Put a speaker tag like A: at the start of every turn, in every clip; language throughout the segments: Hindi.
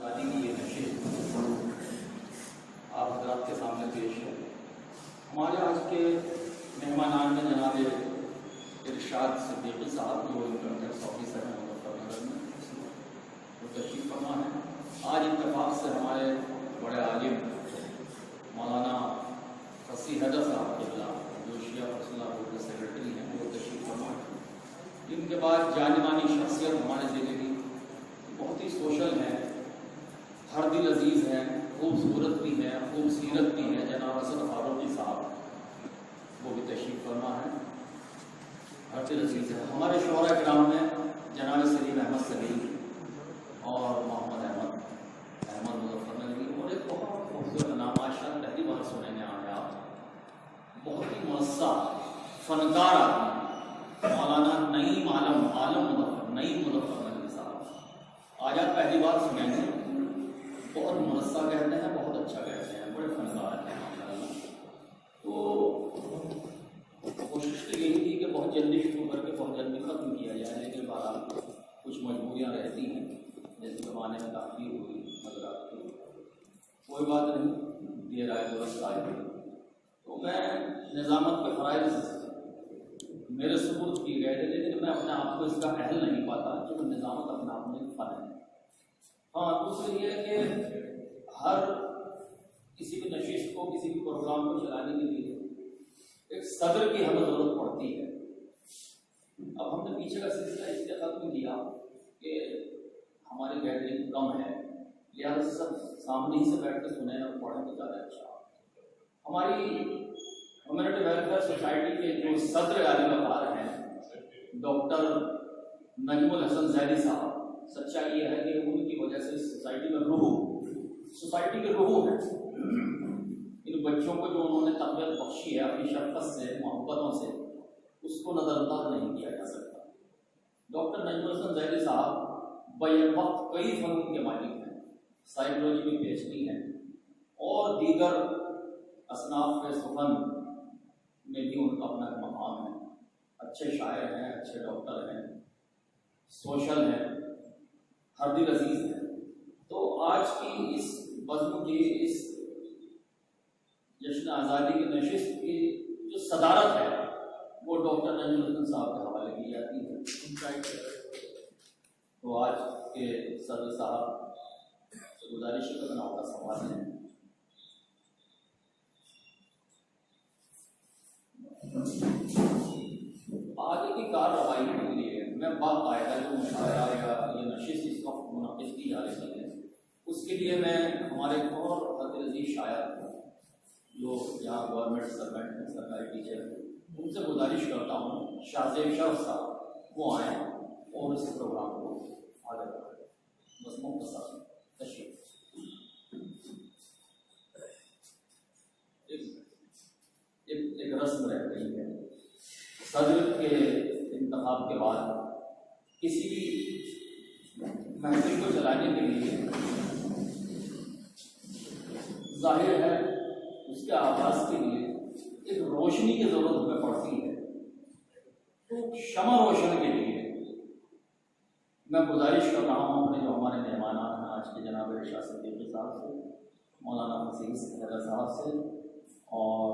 A: आज़ादी की ये नशिस्त आप हज़रात के सामने पेश है। हमारे आज के मेहमानान में जनाब इरशाद सिद्दीकी साहब जो इंटरनेट ऑफिसर हैं मुजफ्फरनगर में, वो तशरीफ़ फरमा है। आज इत्तेफाक से हमारे बड़े आलिम मौलाना फसी हैदर साहब किबला जो शिया फसला बोर्ड के सेक्रेटरी हैं, वो तशरीफ़ फरमा है। इनके बाद जानिमानी शख्सियत हमारे ज़िले की बहुत ही सोशल है, हर दिल अजीज़ है, खूबसूरत भी है, खूबसीरत भी है, जनाब असद फारूकी साहब वो भी तशरीफ़ फरमा है, हर दिल अजीज़ है। हमारे शोहरा किराम में जनाब सलीम अहमद सलीम और मोहम्मद अहमद मुजफ्फरनगरी और एक बहुत खूबसूरत नाम आशा पहली बार सुनने आया, बहुत ही मुअस्सा फनकार आदमी मौलाना नईम आलम मुजफ्फरनगरी साहब। आज आप पहली बार सुनेंगे, बहुत मुअस्सा कहते हैं, बहुत अच्छा कहते हैं, बड़े फनकार हैं माशाअल्लाह। तो कोशिश तो यही थी कि बहुत जल्दी शुरू करके बहुत जल्दी ख़त्म किया जाए, लेकिन बहरहाल कुछ मजबूरियाँ रहती हैं, जैसे ज़माने में ताख़ीर हुई हज़रात की, कोई बात नहीं, देर आए दुरुस्त आए। तो मैं निज़ामत के फ़राइज़ मेरे सुपुर्द किए गए थे, लेकिन मैं अपने आप को इसका अहल नहीं पाता, क्योंकि निज़ामत अपने आप में एक फ़न है। हाँ, दूसरी ये है कि हर किसी भी नशिस्त को, किसी भी प्रोग्राम को चलाने के लिए एक सदर की हमें ज़रूरत पड़ती है। अब हमने पीछे का सिलसिला इसलिए ख़त्म किया कि हमारी गैदरिंग कम है, लिहाजा सब सामने ही से बैठ कर सुने और पढ़ें तो ज़्यादा अच्छा। हमारी ह्यूमैनिटी वेलफेयर सोसाइटी के जो सदर आलिम हैं डॉक्टर नजमुल हसन जैदी साहब, सच्चाई ये है कि उनकी वजह से सोसाइटी में सोसाइटी के रूह है। इन बच्चों को जो उन्होंने तबियत बख्शी है अपनी शफ़क़त से, मोहब्बतों से, उसको नज़रअंदाज नहीं किया जा सकता। डॉक्टर नजमुल हसन जैदी साहब बैक वक्त कई फ़नून के मालिक हैं, साइकोलॉजी में PhD हैं और दीगर असनाफ के सुफन में भी उनका अपना एक मकाम है। अच्छे शायर हैं, अच्छे डॉक्टर हैं, सोशल हैं, हर दिल अजीज़ है। तो आज की इस बज़्म की, इस जश्न आज़ादी की नशिस्त की जो सदारत है वो डॉक्टर नजमुल हसन साहब के हवाले की जाती है। तो आज के सदर साहब से गुजारिश है, आपका सवाल है। आगे की कार्रवाई के लिए मैं बाकायदा जो मुशायरा या ये नशिस्त इस वक्त मुनक़िद की जा रही है, उसके लिए मैं हमारे और हद अज़ीज़ शायर जो यहाँ गवर्नमेंट सर्वेंट हैं, सरकारी टीचर हैं, उनसे गुजारिश करता हूँ शाहज़ेब शरफ साहब वो आएँ और इस प्रोग्राम को आगे बढ़ाएं। बस मुख्तसर तशरीफ़। एक रस्म रह गई है, सदर के इंतखाब के बाद किसी भी महफिल को चलाने के लिए जाहिर है उसके आगाज़ के लिए एक रोशनी की ज़रूरत हमें पड़ती है। तो शमा रोशन के लिए मैं गुजारिश कर रहा हूँ अपने जो हमारे मेहमान हैं आज के जनाब इरशाद सिद्दीकी साहब से, मौलाना फसी हैदर साहब से और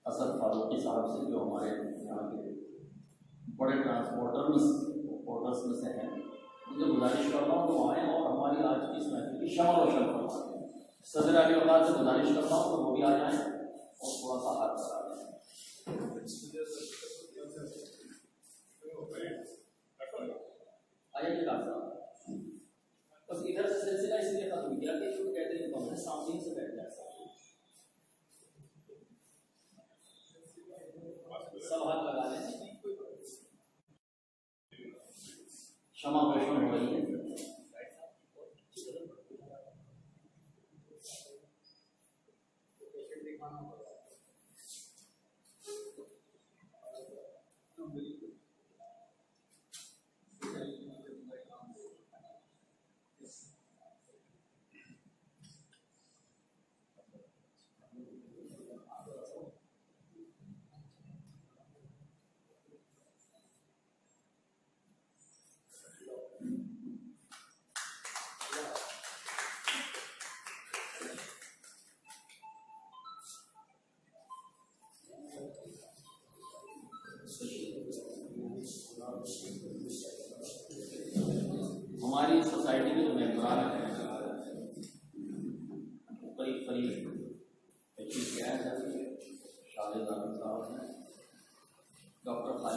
A: असद फारूकी साहब से, जो हमारे यहाँ के बड़े ट्रांसपोर्टर्स में से हैं, मुझे गुजारिश कर रहा हूँ तो आएँ और हमारी आज की इस महफिल की शमा रोशन करवाएँ। सदर अली वक़ात से गुजारिश करता हूँ तो वो भी आ जाएँ और थोड़ा सा हाथ करा दें। आइए डॉक्टर साहब, बस इधर से सिलसिला इसलिए खत्म किया कि जो कहते हैं तो सामने से बैठ जाए, सब हाथ लगा लें, क्षमा प्रेषण हो रही है।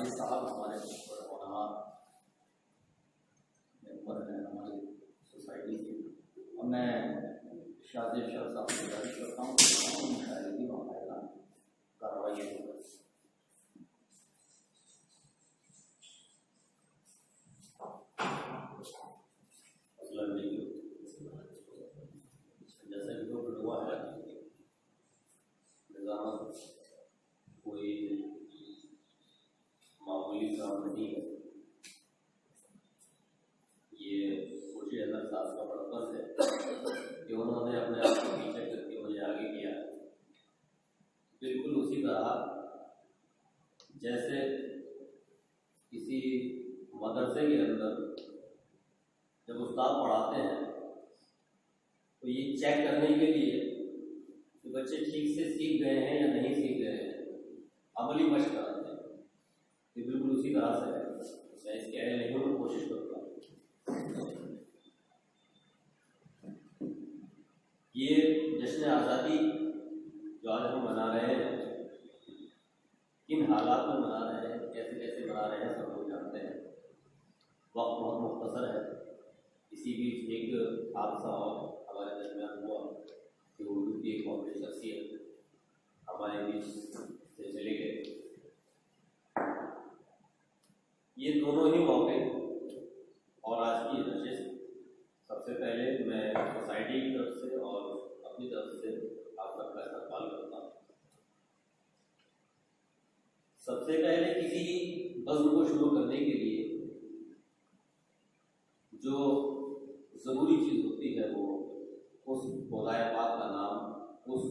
A: वालिद साहब हमारे होनहार मेंबर हैं हमारी सोसाइटी के, और मैं शादी साहब से गुजारिश करता हूँ शायद ही मामला कार्रवाई होगा। जैसे कि जो हुआ है कोई मामूली काम नहीं है, ये खुशी अहमद साहब का पर्पस है कि उन्होंने अपने आप को पीछे करके मुझे आगे किया। बिल्कुल उसी तरह जैसे किसी मदरसे के अंदर जब उस्ताद पढ़ाते हैं तो ये चेक करने के लिए कि बच्चे ठीक से सीख गए हैं या नहीं सीख गए हैं, अमली मशक कराते हैं। ये बिल्कुल उसी तरह से है। मैं इसके अहल नहीं हूँ, कोशिश करूँगा। ये जश्न आज़ादी जो आज हम मना रहे हैं, किन हालात में मना रहे हैं, कैसे कैसे मना रहे हैं, सब लोग जानते हैं। वक्त बहुत मुख्तसर है। इसी बीच एक हादसा और हमारे दरमियान हुआ कि उर्दू की एक बहुत बड़ी शख्सियत हमारे बीच से चले गए। ये दोनों ही मौके और आज की नशिस्त, सबसे पहले मैं सोसाइटी की तरफ से और अपनी तरफ से आप सबका इस्तकबाल करता हूँ। सबसे पहले किसी बज़्म को शुरू करने के लिए जो ज़रूरी चीज़ होती है वो उस खुदाए पाक का नाम, उस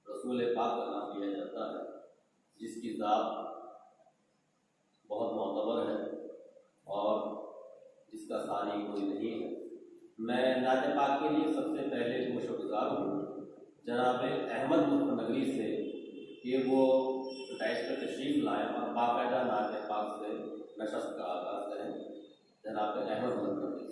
A: रसूल पाक का नाम लिया जाता है, जिसकी ज़ात बहुत मोतबर है और जिसका सानी कोई नहीं है। मैं नात पाक के लिए सबसे पहले शुक्रगुज़ार हूँ जनाब अहमद मुज़फ़्फ़र से कि वो डाइस पर तशरीफ़ लाएँ और बाकायदा नात पाक से नशस्त का आगाज़ करें। जनाब अहमद मुज़फ़्फ़र से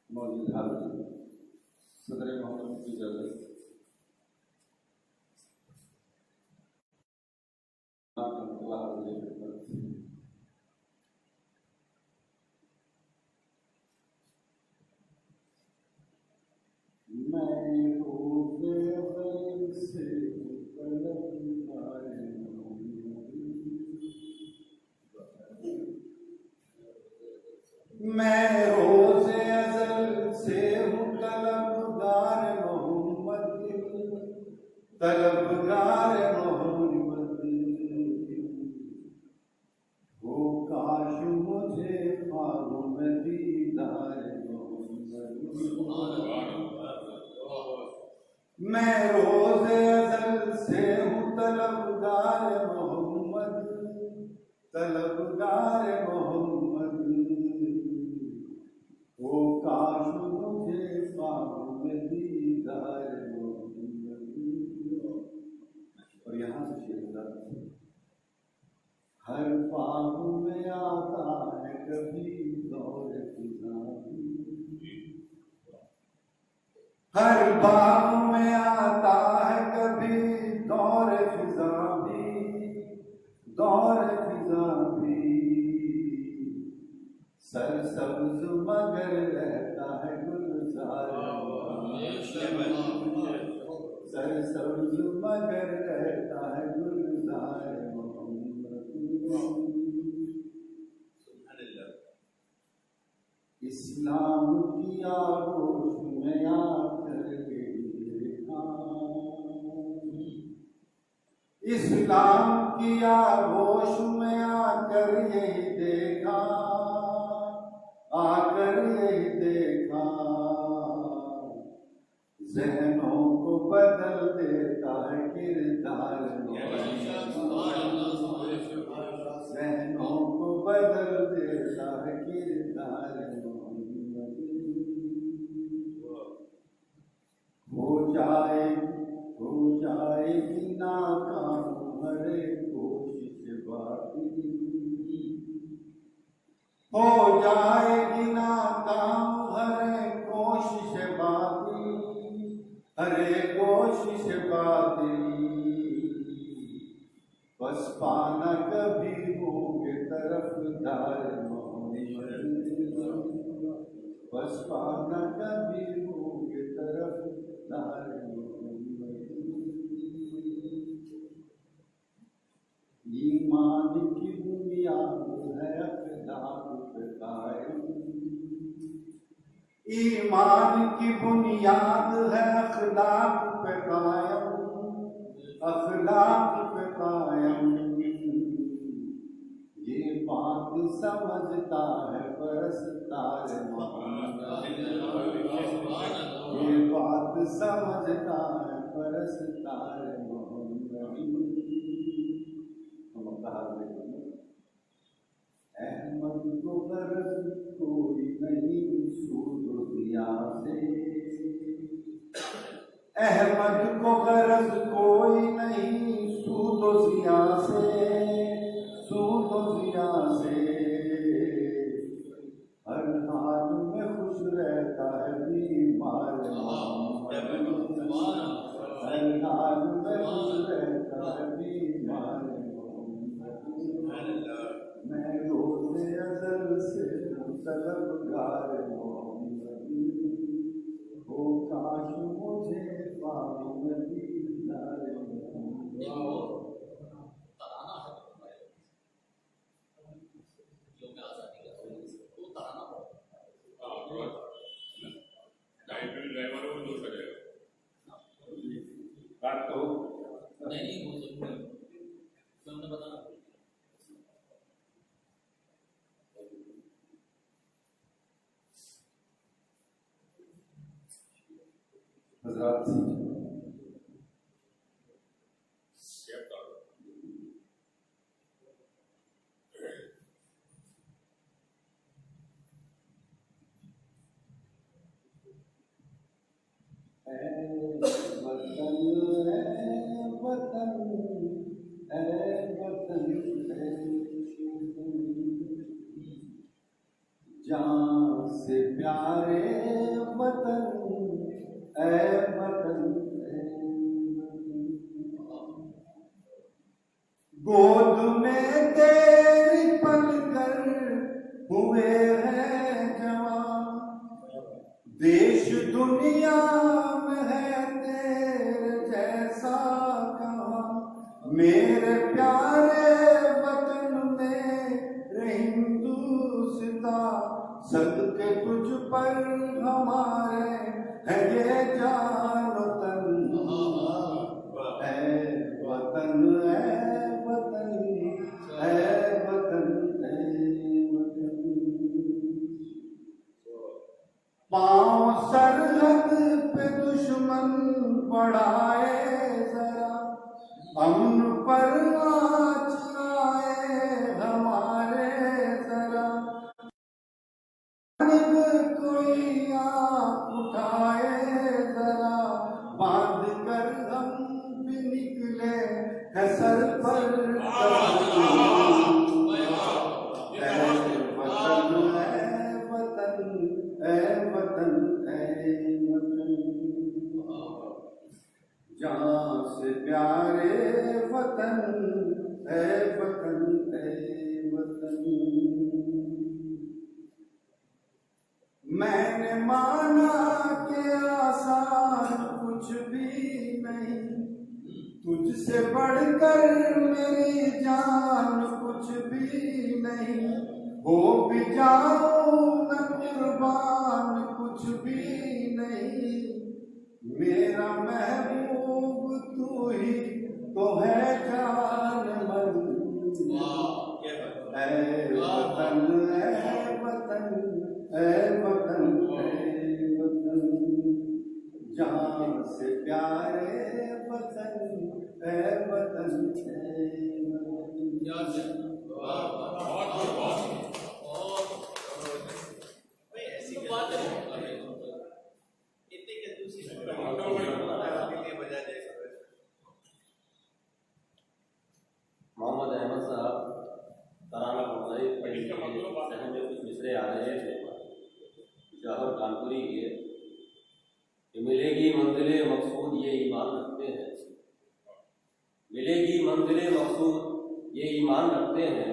B: मौजूद हाजिर सदर मोहतरम की इजाज़त मैं रोज़े अज़ल से हूँ तलबगार मोहम्मद, तलबगार मोहम्मद। वो काश मुझे ख्वाब में दीदार मोहम्मद। मैं रोज़े अज़ल से हूँ तलबगार मोहम्मद, तलबगार मोहम्मद। वो काश मुझे ख्वाब में दीदार मोहम्मद। और यहाँ से शेर हर बाग में आता है कभी दौर फिज़ा भी, हर बाग में आता है कभी दौर फिज़ा भी, दौर फिज़ा भी। सरसब्ज़ मगर रहता है गुलज़ार, सरसब्ज़ मगर रहता है गुलज़ार मोहम्मद। इस्लाम की आगोश में आकर देखा, इस्लाम की आगोश में आकर यही देखा, आकर यही देखा। ज़हनों को बदल देता है किरदार, ज़हनों को बदल देता है किरदार। हो जाएगी नाकाम हरे कोशिश बाकी, हो जाएगी नाकाम हरे कोशिश बाकी, हरे कोशिश बाकी। बस पाना कभी होंगे तरफदार मोहम्मद, बस पाना कभी होंगे तरफदार मोहम्मद। ईमान की बुनियाद है अखलाक पे कायम, ईमान की बुनियाद है अखलाक पे कायम, अखलाक पे कायम। ये बात समझता है परस्तार मोहम्मद, ये बात समझता है परस्तार मोहम्मद। अहमद को गरज कोई नहीं सूद दिया से, अहमद को गरज कोई नहीं सूद दिया से, सूद दिया से। हर हाल में खुश रहता है बीमार मोहम्मद, हर हाल में खुश रहता है बीमार मोहम्मद। मैं रोज़े अज़ल से तलबगार मोहम्मद, हो काश मुझे पाओ दीदार मोहम्मद। हज़रात जान से प्यारे वतन ऐ वतन, गोद में तेरी पलकर हुए हैं जवान, देश दुनिया में है तेरे जैसा कहाँ। मेरे प्यारे वतन में हिंदुस्ता, सदके तुझ पर हमारे है ये जान वतन, है वतन, है वतन, है वतन, है वतन। पाँव सरहद पे दुश्मन बढ़ाए जरा, अमन पर आँच आए हमारे जरा। कोई आँख उठाए जरा, बांध कर हम भी निकले है सर पर जहाँ से प्यारे वतन है वतन है वतन। मैंने माना के आसान कुछ भी नहीं, तुझसे बढ़कर मेरी जान कुछ भी नहीं। हो भी जाऊं न कुर्बान कुछ भी नहीं, मेरा महबूब तू ही तो है जान मन। ऐ वतन ऐ वतन ऐ वतन ऐ वतन, जान से प्यारे वतन ऐ वतन ऐ वतन।
C: ऐसी बात है मिलेगी मंजिले मकसूद ये ईमान रखते हैं,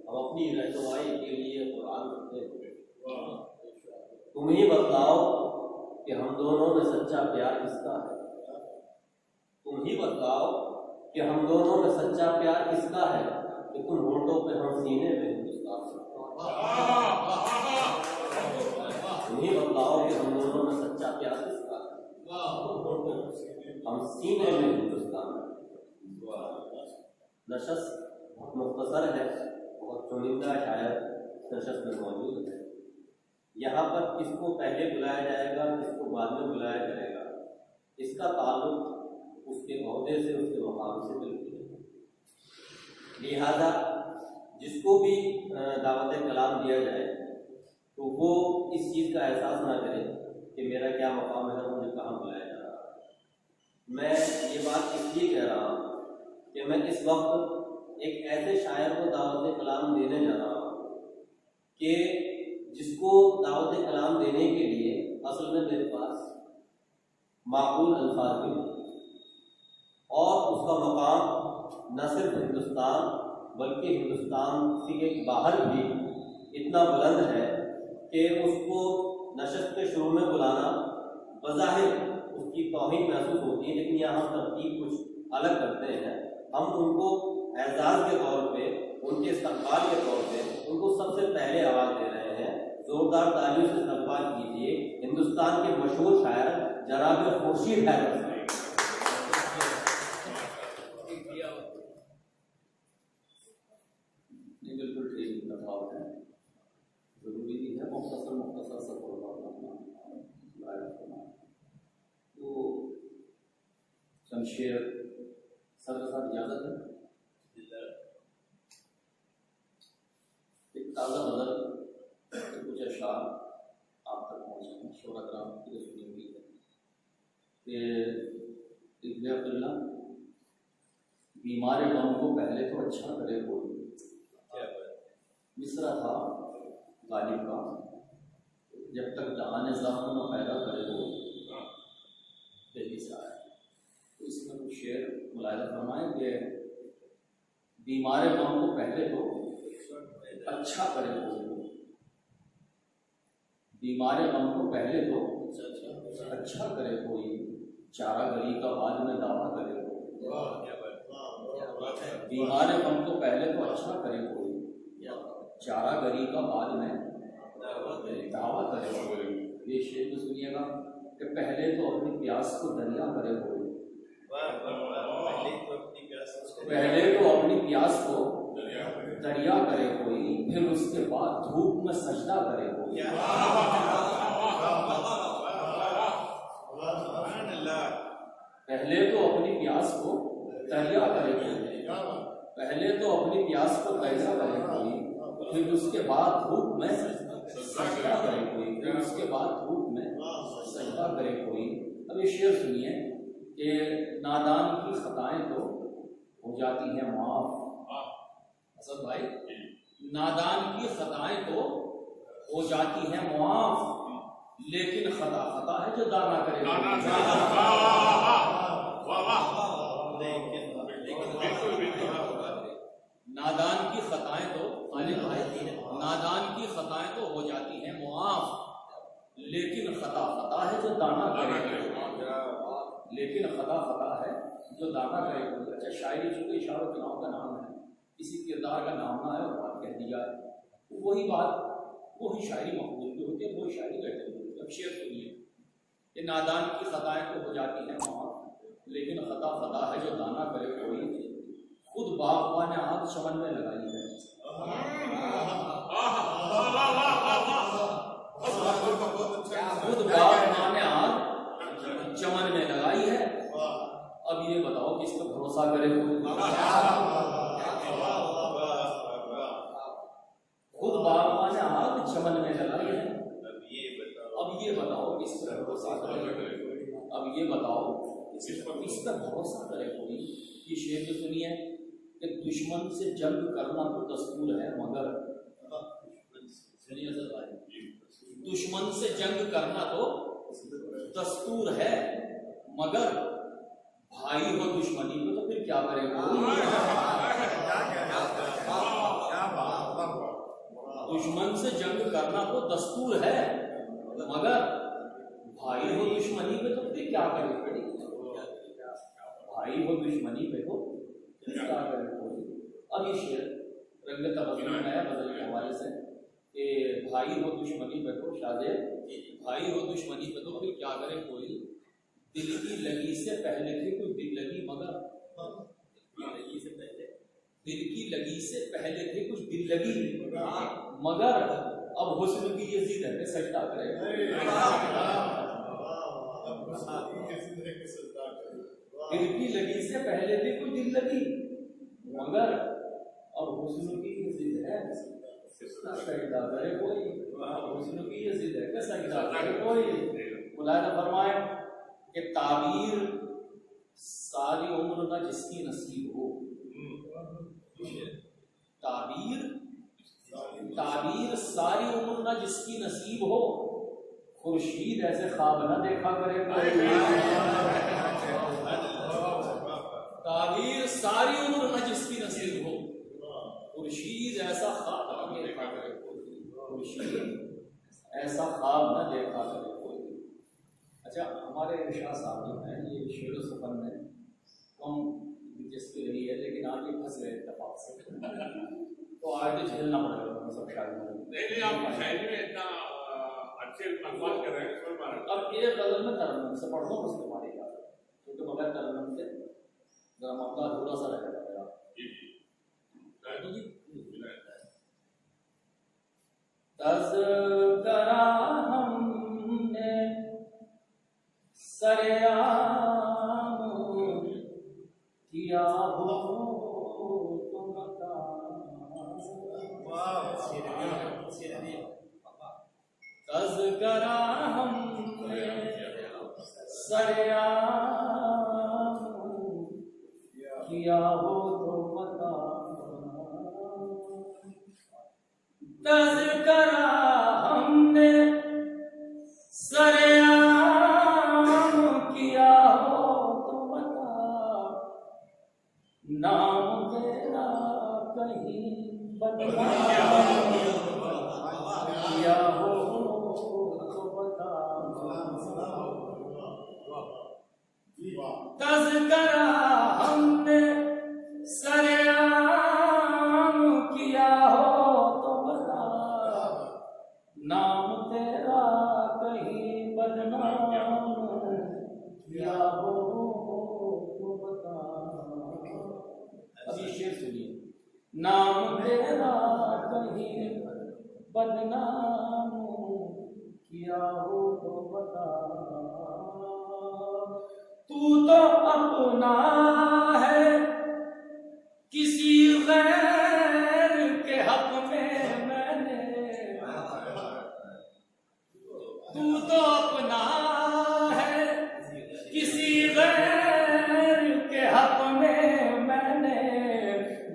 C: हम अपनी रहनुमाई के लिए कुरान रखते हैं। तुम ही बतलाओ कि हम दोनों में सच्चा प्यार किसका है, तुम ही बतलाओ कि हम दोनों में सच्चा प्यार किसका है, कि तुम होठों पे हम सीने में हिंदुस्तान से। तुम ही बतलाओ कि हम दोनों में सच्चा प्यार किसका है, हम सीने में हिंदुस्तान। नशस्त बहुत मुख्तसर है, बहुत चुनिंदा शायर नशस्त में मौजूद है। यहाँ पर किसको पहले बुलाया जाएगा, किसको बाद में बुलाया जाएगा, इसका ताल्लुक उसके ओहदे से, उसके मकाम से बिल्कुल है। लिहाजा जिसको भी दावत कलाम दिया जाए तो वो इस चीज़ का एहसास ना करे कि मेरा क्या मकाम है, मुझे कहाँ बुलाया जा रहा है। मैं ये बात इसलिए कह रहा हूँ कि मैं इस वक्त एक ऐसे शायर को दावत कलाम देने जा रहा हूँ कि जिसको दावत कलाम देने के लिए असल में मेरे पास माकूल अल्फाज भी नहीं, और उसका मकाम न सिर्फ हिंदुस्तान बल्कि हिंदुस्तान से बाहर भी इतना बुलंद है कि उसको नशस्त के शुरू में बुलाना बज़ाहिर उसकी तौहीन महसूस होती है, लेकिन यहाँ तरतीब कुछ अलग करते हैं। हम उनको एजाज़ के तौर पे, उनके इस्तक़बाल के तौर पे उनको सबसे पहले आवाज़ दे रहे हैं। जोरदार तालियों से इस्तक़बाल कीजिए हिंदुस्तान के मशहूर शायर जनाब खुर्शीद हैदर साहब। बिल्कुल ठीक इंतज़ाम है, ज़रूरी भी है, मुख्तसर सा तो शमशेर सर के साथ इजाज़त है। एक ताज़ा नज़र कुछ अशार आप तक पहुँचे शोराग्राम की सुनी हुई है कि इब्न अब्दुल्लाह बीमार गम को पहले तो अच्छा करे कोई, मिसरा था गालिब का, जब तक जहान ज़ख्म न पैदा करे वो दिल्ली से आया। तो इसमें कुछ शेर मुलाहिज़ा फरमाए कि बीमार गम को पहले तो अच्छा करे कोई, बीमार गम को पहले तो अच्छा करे कोई, चारा गली का बाद में दावा करे कोई। बीमार गम को पहले तो अच्छा करे कोई, चारा गली का बाद में दावा करे कोई। ये शेर को सुनिएगा कि पहले तो अपनी प्यास को दरिया करे कोई, पहले तो अपनी प्यास को दरिया करे कोई, फिर उसके बाद धूप में सजदा करे कोई। पहले तो अपनी प्यास को दरिया करे कोई, पहले तो अपनी प्यास को दरिया करे कोई, फिर उसके बाद धूप में सजदा करे कोई, फिर उसके बाद धूप में सजदा करे कोई। अब ये शेर सुनिए कि नादान की खताएं तो हो जाती हैं माफ। असद भाई, नादान की खताएं तो हो जाती हैं माफ, लेकिन खता खता है जो दाना करे। नादान की खताएं तो नादान की खताएं तो हो जाती हैं मुआफ, लेकिन खता खता है जो दाना करे, लेकिन खता खता है जो दाना करे। अच्छा, शायरी चूंकि इशारों के नाम का नाम है, किसी किरदार का नाम ना है और बात कह दी जाए तो वही बात, वही शायरी मकबूल भी होती है, वही शायरी बैठे होती है। अब शेर सुनिए कि नादान की खताएं तो हो जाती हैं मुआफ, लेकिन खता खता है जो दाना करे कोई, खुद बागबान ने आग चमन में लगाई है। खुद बागबान ने आग चमन में लगाई है। अब ये बताओ किस पर भरोसा करे कोई। खुद बागबान ने आग चमन में लगाई है। अब ये बताओ किस पर भरोसा करे, अब ये बताओ किस पर भरोसा करे कोई। ये शेर जो सुनिए कि दुश्मन से जंग करना तो दस्तूर है, मगर सुनिए सर भाई, दुश्मन से जंग करना तो दस्तूर है, मगर भाई हो दुश्मनी में तो फिर
A: फिर क्या करे दुश्मन से जंग करना तो दस्तूर है, मगर भाई हो दुश्मनी पे तो फिर क्या करे पड़ी, भाई हो दुश्मनी पे तो फिर क्या करे कोई। अब ये शेर रंग तबदुल में आया बदल के हवाले से कि भाई हो दुश्मनी पे तो शादे, भाई हो दुश्मनी पे तो फिर क्या करे कोई, दिल की लगी से पहले थे कोई दिल लगी मगर, दिल की लगी से पहले थे कुछ दिल लगी मगर, अब हुस्न की ये जिद है कि सजदा करे। दिल की लगी से पहले थे कुछ दिल लगी मगर, अब हुस्न की ये जिद है सजदा करे कोई, हुस्न की ये जिद है कि सजदा करे कोई। मुलायदा फरमाए कि ताबीर सारी उम्र ना जिसकी नसीब हो, ताबीर सारी उम्र ना जिसकी नसीब हो, खुर्शीद ऐसे ख्वाब ना देखा करे कोई, ताबीर सारी उम्र ना जिसकी नसीब हो, खुर्शीद ऐसा ख्वाब ना देखा करे कोई, खुर्शीद ऐसा ख्वाब ना देखा करे कोई। अच्छा, हमारे इरशाद साहब जो हैं ये शेर सुफन में कम दिलचस्पी रही है, लेकिन आज ये फंस गए इत्तेफाक से, तो आज तो झेलना पड़ेगा सब शायद।
D: नहीं आप शायरी में इतना अच्छे अल्फाज कर रहे हैं।
A: अब ये गजल में तरन्नुम से पढ़ दो उसके मारेगा, क्योंकि बगैर तरन्नुम से जरा मामला अधूरा सा रह जाएगा। तज़किरा हमने सरेआम किया हो तुम तज़किरा हमने सरेआम किया हो तो बता, तज़किरा हमने सरेआम किया हो तो बता, नाम तेरा कहीं बदनाम किया हो तो बता, तज़किरा हमने सरेआम किया हो तो बता, नाम तेरा कहीं बदनाम किया हो तो बता। अब ये शेर सुनिए, नाम तेरा कहीं बदनाम किया हो तो बता, तू तो अपना है किसी गैर के हक में मैंने, तू तो अपना है किसी गैर के हक में मैंने,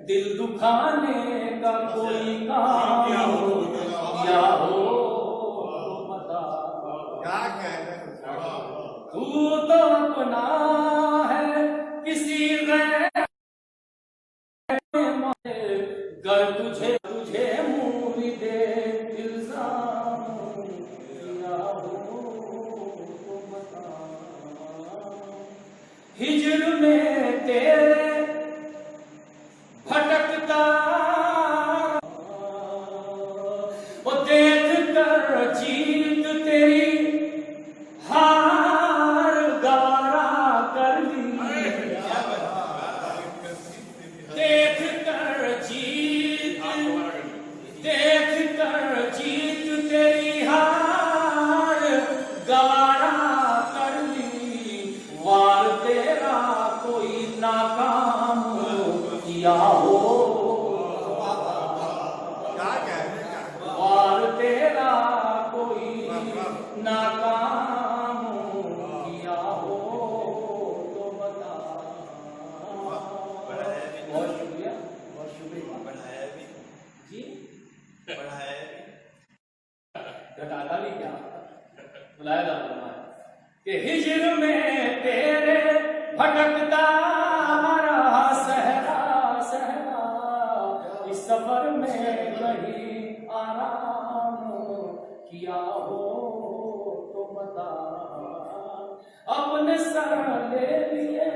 A: दिल दुखाने का कोई काम किया हो तो बता, तू तो अपना है किसी गैर गर तुझे तुझे मुरीदे इल्जाम किया हो तो बता, हिजर में तेरे भटकता वो देख कर जीत तेरी हार गवारा कर ली, देख कर जीत तेरी हार गवारा कर ली, वार तेरा कोई नाकाम किया हो तो बता। अपने सर ले लिए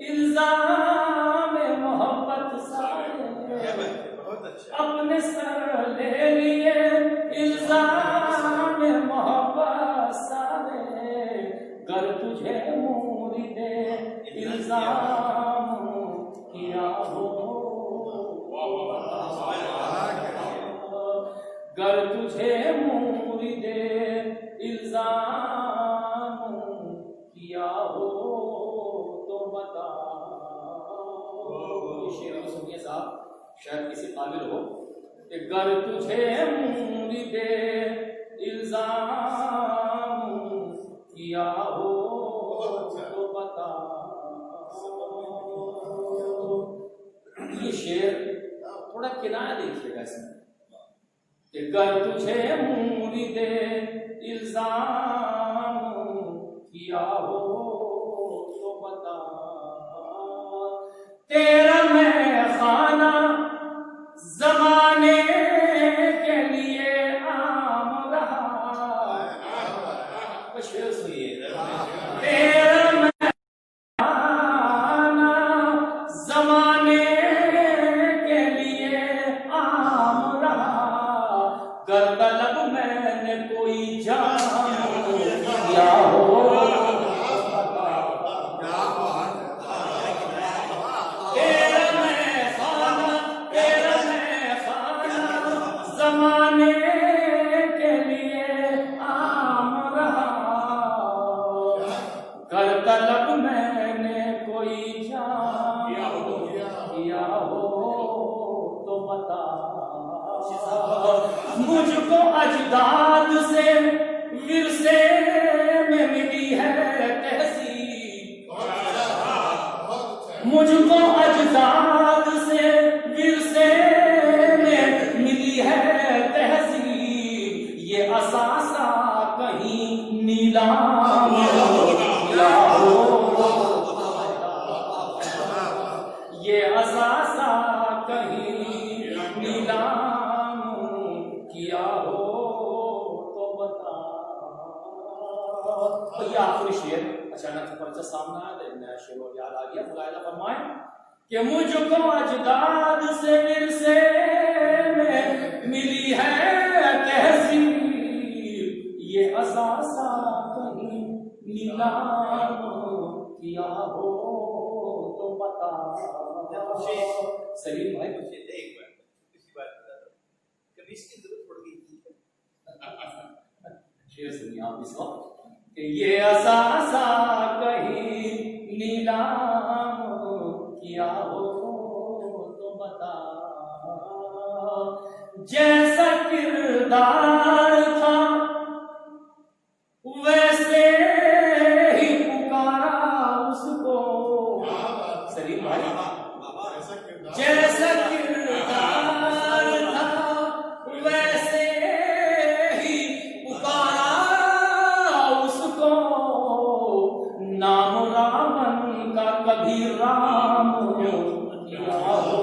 A: इल्जाम मोहब्बत सारे, अपने सर ले लिए इल्जाम मोहब्बत सारे, गर तुझे मुरीदे इल्जाम किया हो, गर तुझे मुरीदे इल्जाम किया हो तो बता। शेर को सुनिए साहब, शायद किसी काबिल हो कि गर तुझे मुरीदे इल्जाम किया हो तो बता। ये शेर थोड़ा किनाया देखिएगा इसमें कि गर तुझे मुरीदे इल्जाम किया हो तो बता। तेरा मैं खाना जमाने के लिए आम रहा। शेर सुनिए, तेरा मैं खाना जमाने के लिए आम रहा, गर तलब मैंने कोई जान किया हो। जमाने के लिए आम रहा, कर तलब मैंने कोई जान किया हो तो बता। मुझको अजदाद से विरसे में मिली है तहसीब, मुझको अजदाद से विरसे में मिली है तहसीब, ये असासा कहीं नीलाम किया हो, ये असासा कहीं नीलाम किया हो तो बता। तो ये आखिरी शेर अचानक से पर्चा सामने आया, तो नया शेर और याद आ गया। मुलायदा फरमाए कि मुझको अजदाद से विरसे में मिली है तहसीब, ये असासा कहीं नीलाम किया हो तो बता। सलीम भाई
E: मुझे एक बार किसी बात बता दो, कभी इसकी जरूरत पड़ गई थी?
A: शेर सुनिए आप इस वक्त कि ये असासा कहीं नीलाम किया हो तो बता। जैसा किरदार था वैसे ही पुकारा उसको। सलीम भाई, जैसा किरदार था वैसे ही पुकारा उसको, नाम रावण का कभी राम किया हो,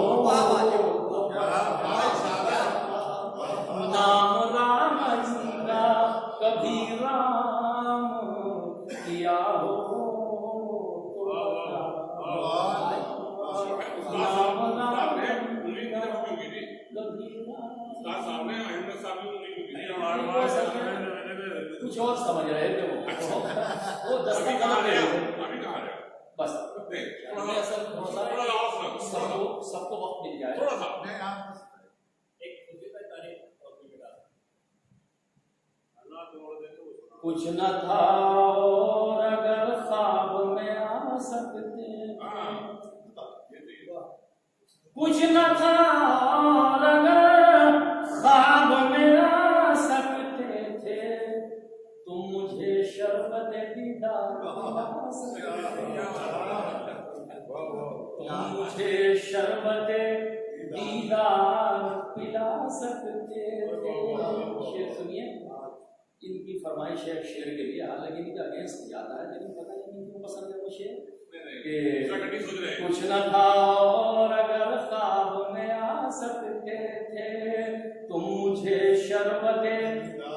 A: नाम रावण का कभी राम किया हो तो कुछ और समझ रहे थे वो दस्ता बस सबको वक्त मिल जाए। कुछ न था और अगर ख्वाब में आ सकते, कुछ न था और अगर ख्वाब में आ सकते थे, तुम मुझे शरबत दीदार पिला सकते, तुम मुझे शरबत दीदार पिला सकते थे। शेर सुनिए, इनकी फरमाइश है शेर के लिए, हालांकि इनका अगेंस्ट ज्यादा है, लेकिन पता नहीं क्यों पसंद है वो शेर कि कुछ न था और अगर ख्वाब में आ सकते थे, तुम मुझे शरबत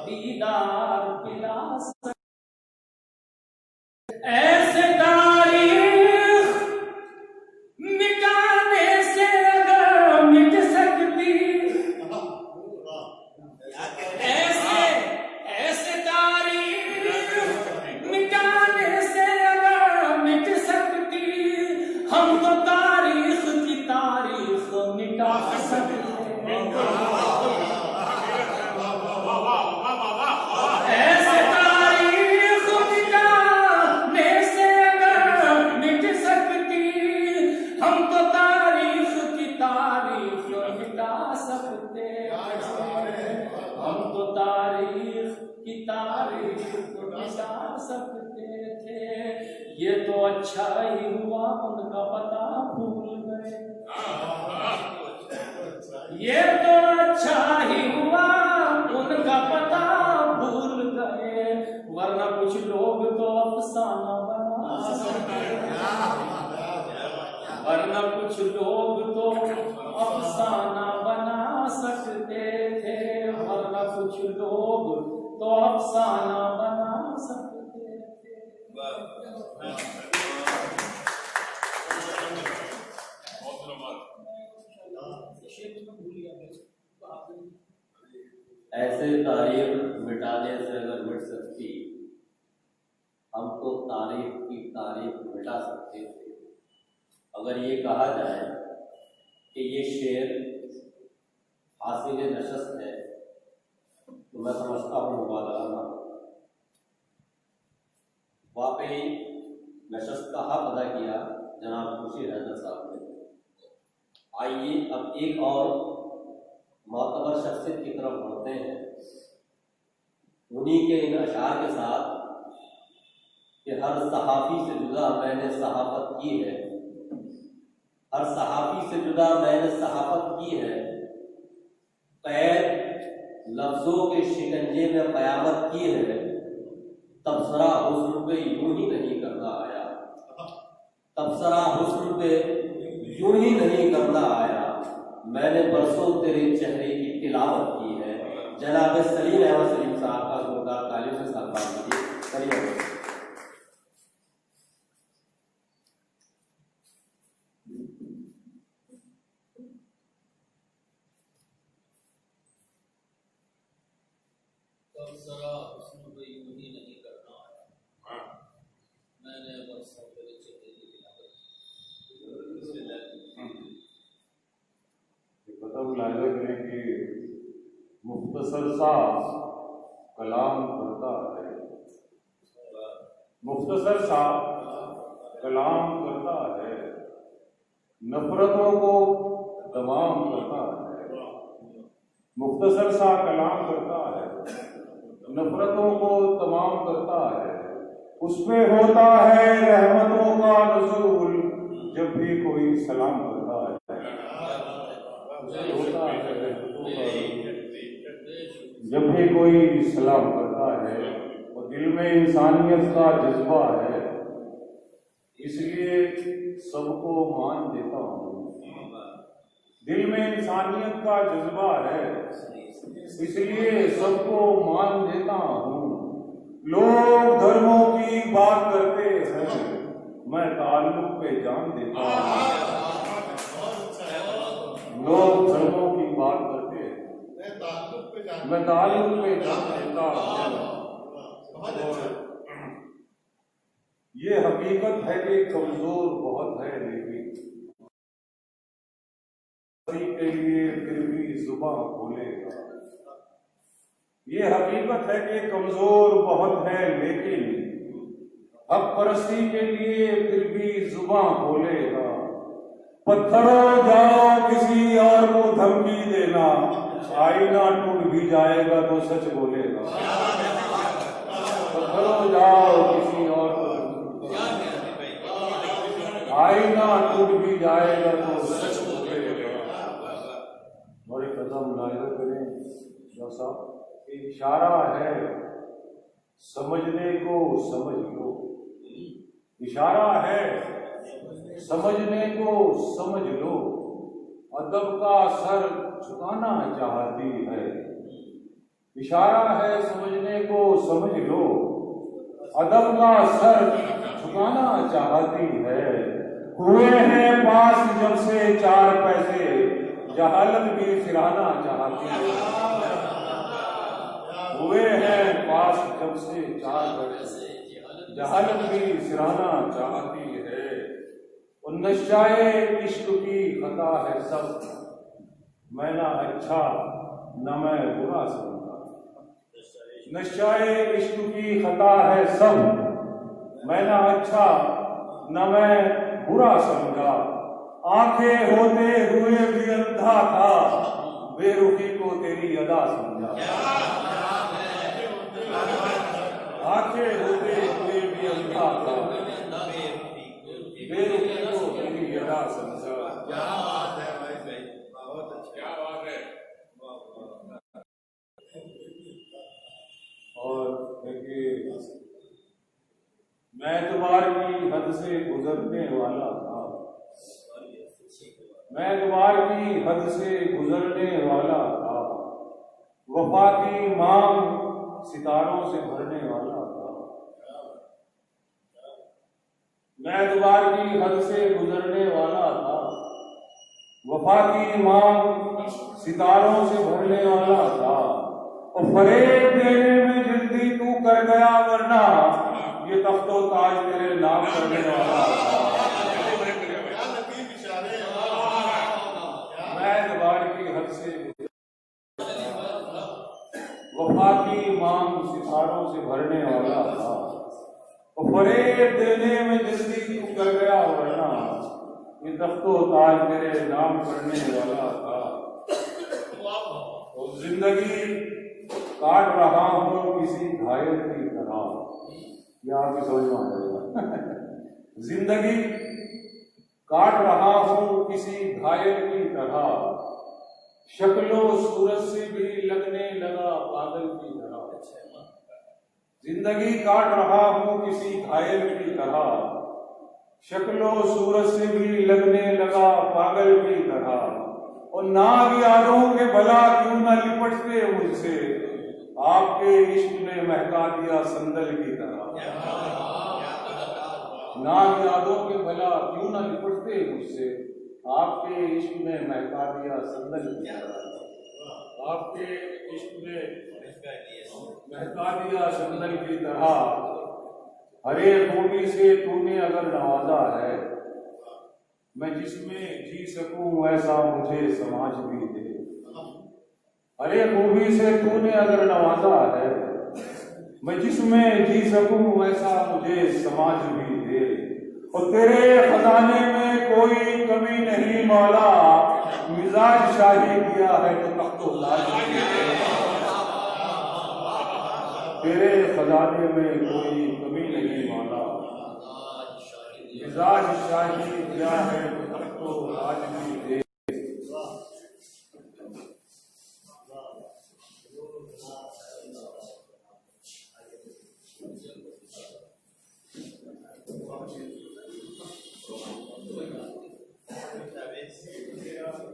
A: दीदार पिला सकते, ऐसे तारीख मिटाने से अगर मिट सकती, ऐसे तारीख मिटाने से अगर मिट सकती, हम तो तारीख की तारीख मिटा सकते। ऐसे तारीख मिटाने से अगर मिट सकती, हम तो तारीख की तारीख मिटा सकते। हम तो तारीख की तारीख मिटा सकते थे। ये तो अच्छा ही हुआ उनका पता भूल गए, ये तो अच्छा ही हुआ उनका पता भूल गए, वरना कुछ लोग तो अफसाना बना सकते, वरना कुछ लोग तो अफसाना बना सकते थे, वरना कुछ लोग तो अफसाना बना सकते थे।
C: ऐसे तारीख मिटाने से अगर मिट सकती, हम तो तारीख की तारीख मिटा सकते थे। अगर ये कहा जाए कि ये शेर हासिल नशस्त है, तो मैं समझता हूँ मुबालगा ना, वाकई नशस्त का हक अदा किया जनाब खुर्शीद हैदर साहब ने। आइए अब एक और मोतबर शख्सियत की तरफ बढ़ते हैं, उन्हीं के इन अशार के साथ कि हर सहाफ़ी से जुदा मैंने सहाफ़त की है, हर सहाफ़ी से जुदा मैंने सहाफ़त की है, कैद लफ्ज़ों के शिकंजे में क़यामत की है, तबसरा हुस्न पे यूं ही नहीं करना आया, तबसरा हुस्न पे यूं ही नहीं करना आया, मैंने बरसों तेरे चेहरे की तिलावत की है। जनाब सलीम अहमद सलीम साहब का जोरदार तालियों से सलाम कीजिए।
A: तबसरा हुस्न पे यूं ही नहीं करना आया, मैंने बरसों तेरे चेहरे की तिलावत की।
B: पता मुलाहिजा करें कि मुख्तसर सा कलाम करता है, मुख्तसर सा कलाम करता है, नफरतों को तमाम करता है, मुख्तसर सा कलाम करता है, नफरतों को तमाम करता है, उसमें होता है रहमतों का नज़ूल जब भी कोई सलाम करता है, होता है जब भी कोई सलाम करता है। और दिल में इंसानियत का जज्बा है, इसलिए सबको मान देता हूँ। दिल में इंसानियत का जज्बा है, इसलिए सबको मान देता हूँ। लोग धर्मों की बात करते हैं, मैं ताल्लुक पे जान देता हूँ। लोग धर्मों की बात करते हैं, मैं ताल्लुक पे जान देता हूँ। ये हकीकत है कि कमजोर बहुत है, लेकिन के लिए फिर भी जुबान खोलेगा। ये हकीकत है कि कमजोर बहुत है, लेकिन हक परस्ती के लिए फिर भी जुबान खोलेगा। पत्थरों जाओ किसी और को धमकी देना, आईना टूट भी जाएगा तो सच बोलेगा। पत्थरों जाओ किसी और को, आईना टूट भी जाएगा तो सच बोलेगा। और एक कदम मुलाहिजा करें साहब, इशारा है समझने को समझ लो, इशारा है समझने को समझ लो। अदब का सर झुकाना चाहती है, इशारा है समझने को समझ लो, अदब का सर झुकाना चाहती है। हुए हैं पास जब से 4 पैसे, जहालत भी फिराना चाहती है। हुए हैं पास जब से 4 पैसे, जहालत भी फिराना चाहती है। और नशाए इश्क की खता है सब, मैं ना अच्छा न मैं बुरा समझा। नशाए इश्क की खता है सब, मैं ना अच्छा न मैं बुरा समझा। आंखें होते हुए भी अंधा था, बेरुखी को तेरी अदा समझा। आंखें होते हुए भी अंधा था, बेरुखी को तेरी अदा समझा।
E: क्या बात है भाई, बहुत अच्छा,
D: क्या बात है।
B: और देखिए, मैं एतबार की हद से गुजरने वाला था, मैं एतबार की हद से गुजरने वाला था। वफा की मांग सितारों से भरने वाला था। मैं एतबार की हद से गुजरने वाला था, वफा की मांग सितारों से भरने वाला था। और फरेब देने में जल्दी तू कर गया, वरना ये तख्तो ताज तेरे नाम करने वाला था। मैं एतबार की हद से वफा की मांग सितारों से भरने वाला था। और फरेब देने में जल्दी तू कर गया, वरना ये तख्तो ताज तेरे नाम करने वाला था। और जिंदगी काट रहा हूं किसी घायल की तरह, यह आपकी समझ में आ जाएगा। जिंदगी काट रहा हूं किसी घायल की तरह, शक्लो सूरत से भी लगने लगा पागल की तरह। जिंदगी काट रहा हूं किसी घायल की तरह, शक्लो सूरत से भी लगने लगा पागल की तरह। और नाग यारों के भला क्यों न लिपटते मुझसे, आपके इश्क ने महका दिया संदल की तरह। नाग यादों के भला क्यों न लिपटते मुझसे, आपके इश्क ने महका दिया संदल की तरह। आपके इश्क ने महका दिया संदल की तरह। हरे खूबी से तूने अगर नवाजा है, मैं जिसमें जी सकूं ऐसा मुझे समाज भी दे। हरे खूबी से तूने अगर नवाजा है, मैं जिसमें जी सकूं ऐसा मुझे समाज भी दे। और तेरे खजाने में कोई कमी नहीं मौला, मिजाज शाही किया है तो तख्तो ताज भी दे। तेरे खजाने में कोई कमी नहीं मौला, मिजाज शाही किया है तो तख्तो ताज भी दे।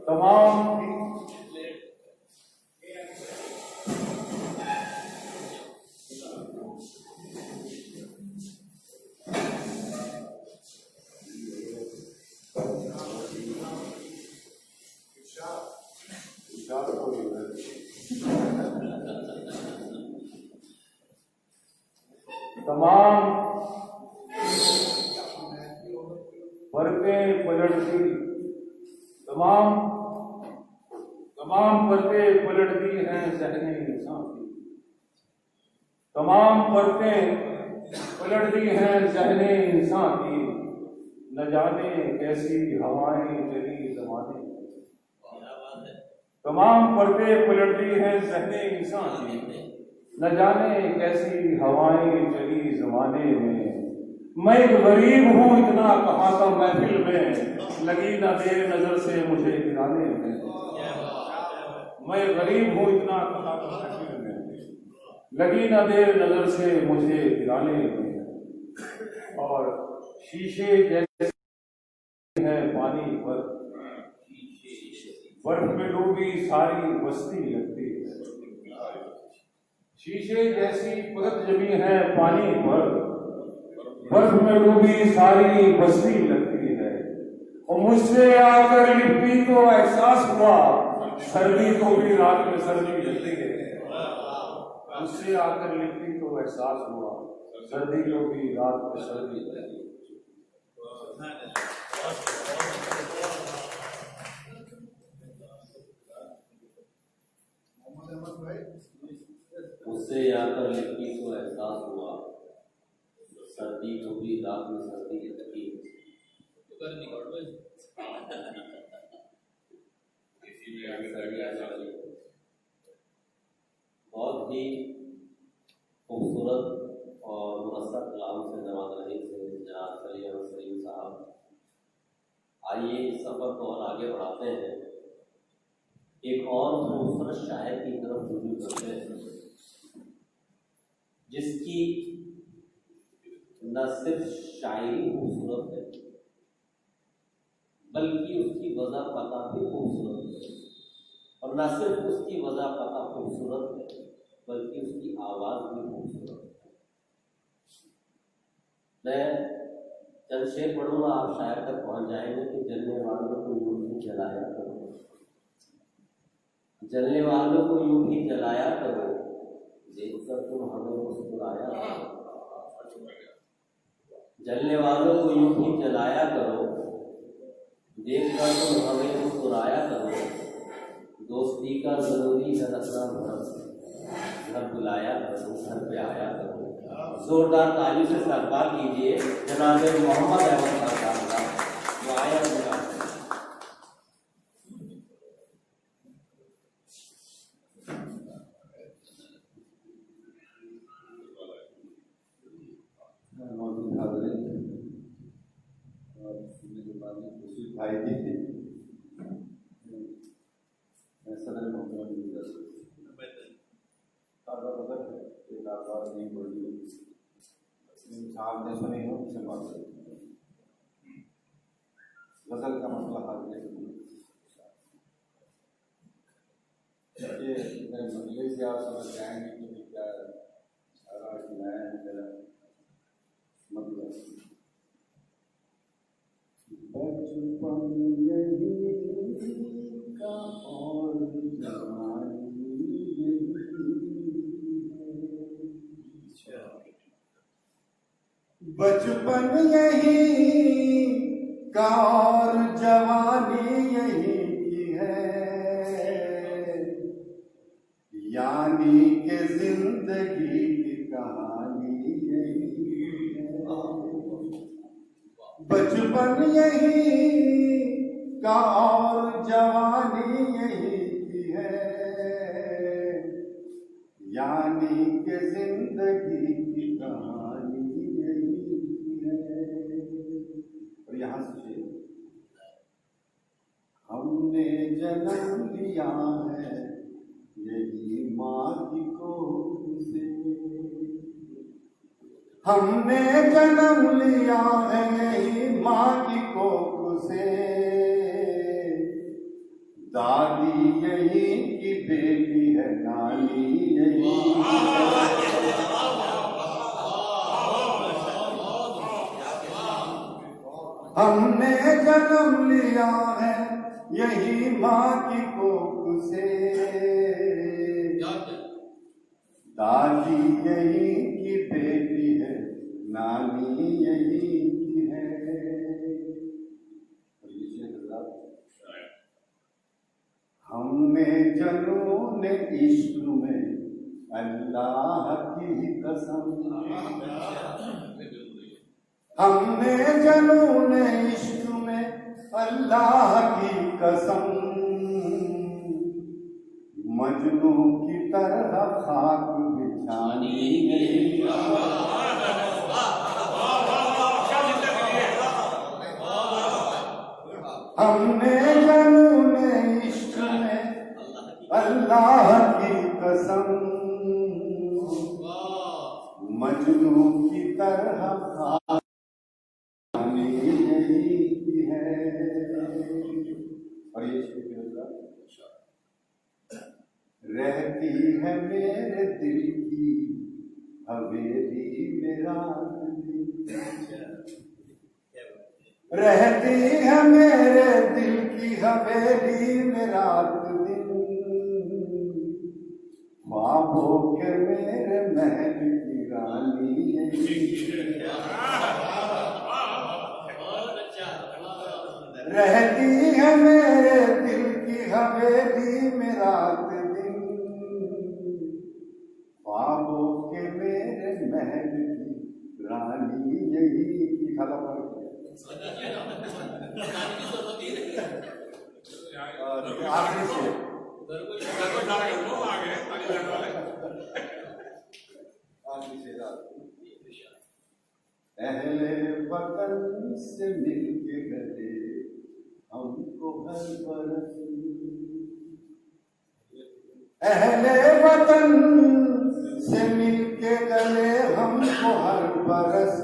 B: तमाम तमाम परतें पलटती, तमाम परतें पलटती हैं ज़हने इंसान की। तमाम परतें पलटती हैं ज़हने इंसान की, न जाने कैसी हवाएं चली ज़माने में। तमाम परतें पलटती हैं ज़हने इंसान की, न जाने कैसी हवाएं चली ज़माने में। मैं एक गरीब हूँ इतना कहा था महफिल में, लगी ना देर नजर से मुझे गिराने में। मैं गरीब हूँ इतना कहा था महफिल में, लगी ना देर नजर से मुझे गिराने में। और शीशे जैसे है पानी पर, बर्फ में डूबी सारी बस्ती लगती है। शीशे जैसी परत जमी है पानी पर, बर्फ में डूबी सारी बस्ती लगती है। और मुझसे आकर लिपटी तो एहसास हुआ, सर्दी को भी रात में सर्दी जलती है। मुझसे आकर लिपटी तो एहसास हुआ, सर्दी को भी रात में सर्दी जलती है।
C: मुझसे आकर लिपटी तो एहसास हुआ, सर्दी को भी रात में सर्दी लगती है। बहुत ही खूबसूरत और मुनस्सर कलाम से नवाज रहे थे जनाब सलीम साहब। आइए इस सफर को और आगे बढ़ाते हैं, एक और खूबसूरत शायर की तरफ रुजू करते हैं जिसकी न सिर्फ शायरी खूबसूरत है बल्कि उसकी वज़ा पता भी खूबसूरत है। और न सिर्फ उसकी वज़ा पता खूबसूरत है बल्कि उसकी आवाज़ भी खूबसूरत है। मैं चंद शेर पढ़ूंगा, आप शायर तक पहुंच जाएंगे कि जलने वालों को यूं ही जलाया करो, जलने वालों को यूं ही जलाया करो, देखकर तुम हमें मुस्कुराया करो। जलने वालों को यूं ही जलाया करो, देखकर तुम हमें मुस्कुराया करो। दोस्ती का जरूरी है रखना भरम, घर बुलाया करो, घर पे आया करो। जोरदार ताली से इस्तकबाल कीजिए जनाब मोहम्मद अहमद साहब का, जो आया हुआ है।
F: भाई भी थे, सदर नहीं बोली साहब ने सुनी हो से बात गजल का मसला हाल है। ये मसले से आप समझ जाएंगे कि क्या नया मतलब बचपन यही का और बचपन यही का और जवानी यही की है, यानी कि जिंदगी की कहानी यही है। बचपन यही का और जवानी यही की है, यानी कि जिंदगी की कहानी यही है। और यहाँ से हमने जन्म लिया है यही माँ की कोख से, हमने जन्म लिया है यही माँ की कोख से। दादी यही की बेटी है, नानी यही हमने जन्म लिया है यही माँ की कोख से। दादी यही की बेटी है, नानी यही की है। हमने जनून इश्क में अल्लाह की कसम, हमने जनून इश्क में अल्लाह की कसम। मजनू की तरह खाक बिछानी हमने जनून इश्क में अल्लाह की कसम। मजनू की तरह खाक यही है। और ये रहती है मेरे दिल की हवेली में रात दिन, रहती है मेरे दिल की हवेली में रात दिन, ख्वाबों के मेरे महल की रानी रहती है मेरे दिल की हवेली में रात दिन, ख्वाबों के मेरे महल की रानी यही खाला पर आखिरी से अहले वतन से मिलके गए हमको हर बरस, अहले वतन से मिलके गए हमको हर बरस,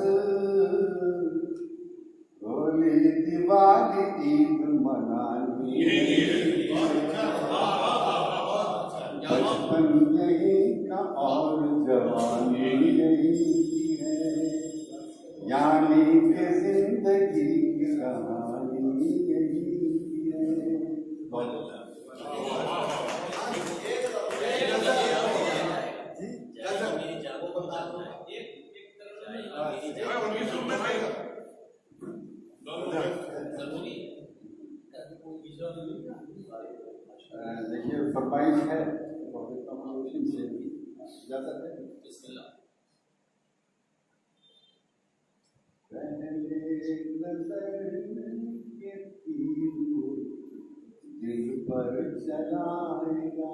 F: होली दिवाली ईद मनानी बचपन यही का और जवानी यही है, यानी कि जिंदगी की कहानी यही है। देखिए फरमाइश है दिल पर चलाएगा,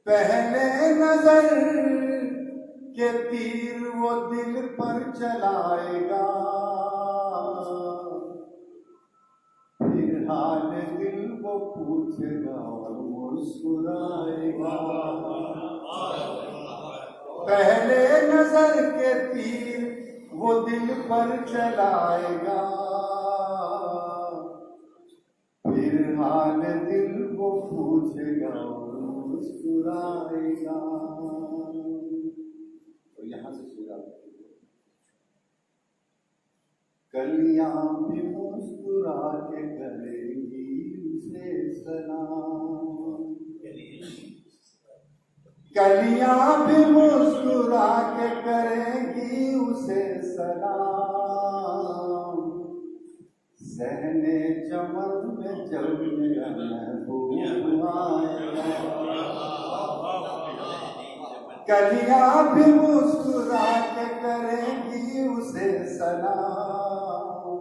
F: पहले नजर के तीर वो दिल पर चलाएगा, फिर हाल दिल वो पूछेगा और मुस्कुराएगा, पहले नजर के तीर वो दिल पर चलाएगा, फिर हाल दिल वो पूछेगा और मुस्कुराएगा। तो यहाँ से शुरुआत, कलियां भी मुस्कुरा के करेंगी उसे सलाम, कलियां भी मुस्कुरा के करेंगी उसे सलाम, सहने चमन में जब मेरा महबूब आएगा, कलियां भी मुस्कुरा के करेंगी उसे सलाम,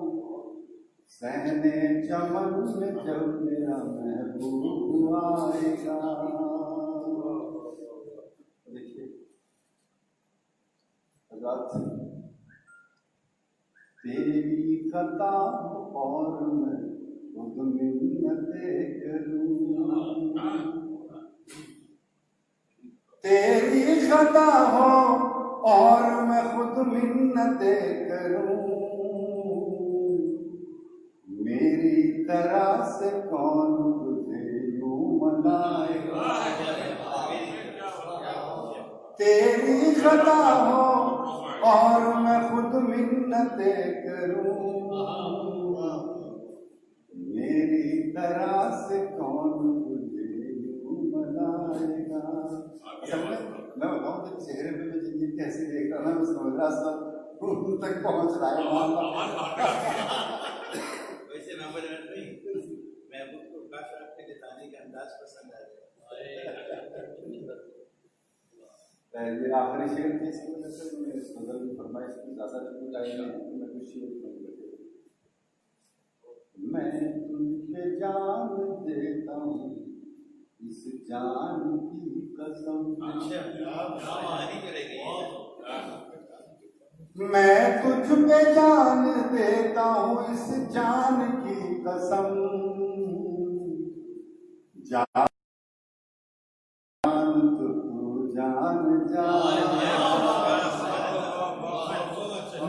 F: सहने चमन में जब मेरा महबूब आएगा। देखिए तेरी खता और मैं खुद मिन्नतें करूं, तेरी खता हो और मैं खुद मिन्नतें करूं, मेरी तरह से कौन तुझे यूं मनाएगा, तेरी खता हो और मैं खुद मिन्नतें करूं, मेरी तरह से कौन तुझे यूं मनाएगा। मैं बताऊं तो चेहरे पे मैं जिंदगी कैसे देख रहा हूँ, समझ रहा सब उन तक पहुंच रहा है।
E: वैसे महबूब को काश आपके जताने का अंदाज पसंद आ गया।
F: ये आखिरी शेर थे, इसकी वजह से मैं सदर की फरमाइश की ज़्यादा टाइम में मैं कुछ शेर कहूँगा। मैं तुझे जान देता हूँ इस जान की कसम, मैं तुझ पे जान देता हूँ इस जान की कसम, जान तो तू जान जा,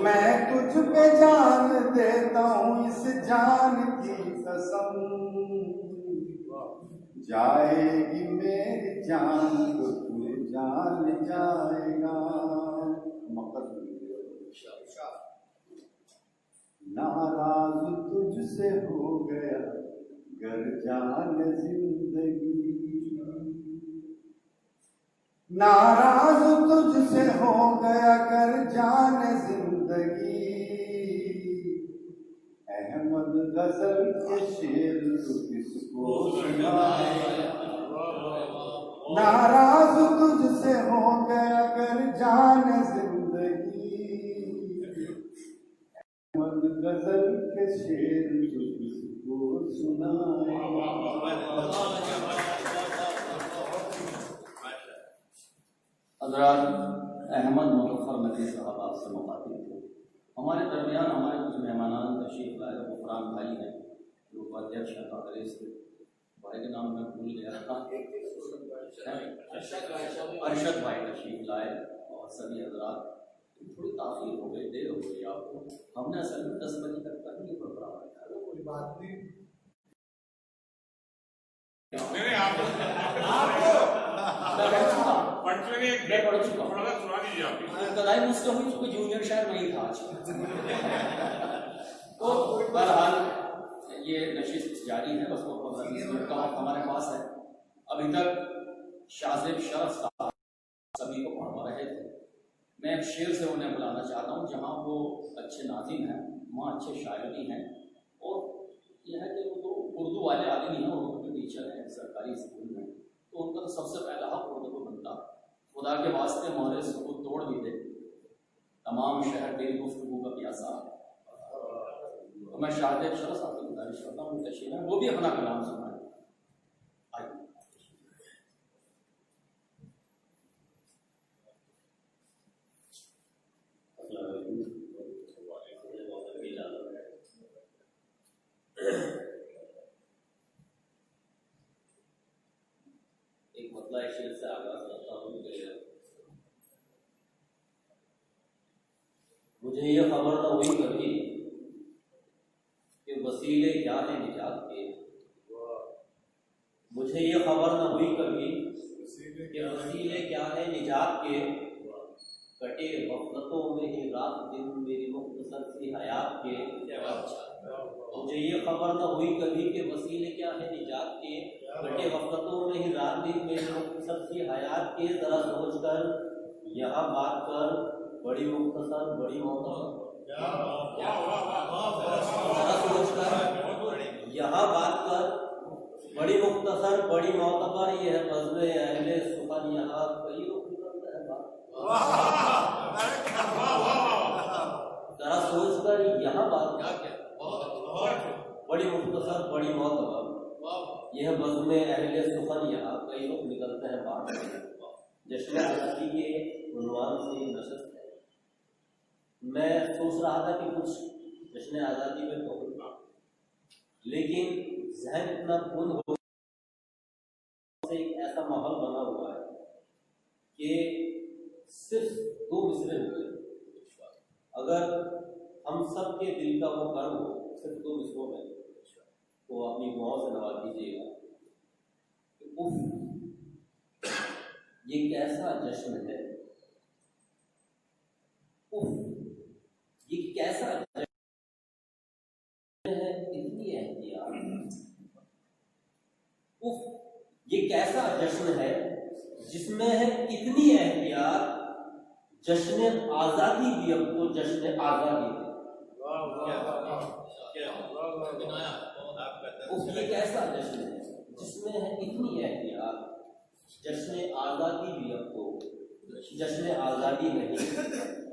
F: मैं तुझ पे जान देता हूँ इस जान की कसम, जाएगी मेरी जान तो तू जान जाएगा। नाराज तुझसे हो गया गर जान जिंदगी, नाराज तुझसे हो गया गर जान जिंदगी। अहमद गजल के शेर तू किसको सुनाए, नाराज तुझसे हो गया गर जान जिंदगी। अहमद गजल के शेर तू किसको सुनाए।
A: हज़रात, अहमद मुज़फ़्फ़र नकवी साहब आपसे मुखातिब थे। हमारे दरमियान हमारे कुछ मेहमानान तशरीफ लाए। गुफरान भाई हैं जो उपाध्यक्ष हैं कांग्रेस के, भाई के नाम मैं भूल गया था, अरशद भाई तशरीफ लाए और सभी हज़रात। थोड़ी ताख़ीर हो गई, देर हो गई आपको। हमने असल में 10 बजे तक का ही प्रोग्राम रखा था। कोई बात नहीं, मैं पढ़ चुका हूँ। कदाई मुझसे हुई चूंकि जूनियर शायर नहीं था आज। तो बहरहाल ये नशिस्त जारी है, बस वो 15-20 मिनट का वक्त हमारे पास है। अभी तक शाज़िब शरफ साहब सभी को पढ़वा रहे थे। मैं एक शेर से उन्हें बुलाना चाहता हूँ। जहाँ वो अच्छे नाज़िम हैं, वहाँ अच्छे शायर भी हैं। और यह है कि वो तो उर्दू वाले आदमी हैं, उर्दू के टीचर हैं सरकारी स्कूल में, तो उनका तो सबसे पहला हक उर्दू को बनता। खुदा के वास्ते मोहरे सुकूत तोड़ भी दे, तमाम शहर तेरी गुफ्तगू का प्यासा। तो मैं शाज़िब शरफ साहब की गुजारिश करता हूँ तशरीफ है, वो भी अपना कलाम सुनाए।
C: एक मतला शेर से आगाज करता हूँ। मुझे ये खबर न हुई कभी कि वसीले क्या है निजात के। मुझे ये खबर न हुई कभी कि वसीले क्या है निजात के। कटे गफलतों में ही रात दिन मेरी मुख्तसर सी हयात के। मुझे ये खबर न हुई कभी कि वसीले क्या है निजात के। कटे गफलतों में ही रात दिन मेरी मुख्तसर सी हयात के। जरा सोच कर यहाँ बात कर बड़ी मुख्तसर बड़ी मोहतबर। जरा सोच कर यहाँ बात कर बड़ी मुख्तसर बड़ी मोहतबर। ये है बज़्म अहले सुखन यहाँ कई रुख निकलता है बात। जरा सोच कर यहाँ बात बड़ी मुख्तसर बड़ी मोहतबर। यह बज़्म अहले सुखन यहाँ कई रुख निकलते हैं बात। जश्न आज़ादी के उन्वान से नशस्त है। मैं सोच रहा था कि कुछ जश्न आज़ादी में कहूँगा, लेकिन जहन इतना बुन हो से एक ऐसा माहौल बना हुआ है कि सिर्फ 2 मिसरे हो गए। अगर हम सब के दिल का वो कर्म हो सिर्फ 2 मिसरों में, तो अपनी दुआओं से नवाज दीजिएगा। उफ, ये कैसा जश्न है। उफ, ये कैसा जश्न है, इतनी एहतियात। उफ, ये कैसा जश्न है जिसमें है इतनी एहतियात। जश्न आज़ादी भी अब तो जश्न आज़ादी है। उफ, ये कैसा जश्न है जिसमें है इतनी एहतियात। जश्न आज़ादी भी अब तो जश्न आज़ादी नहीं।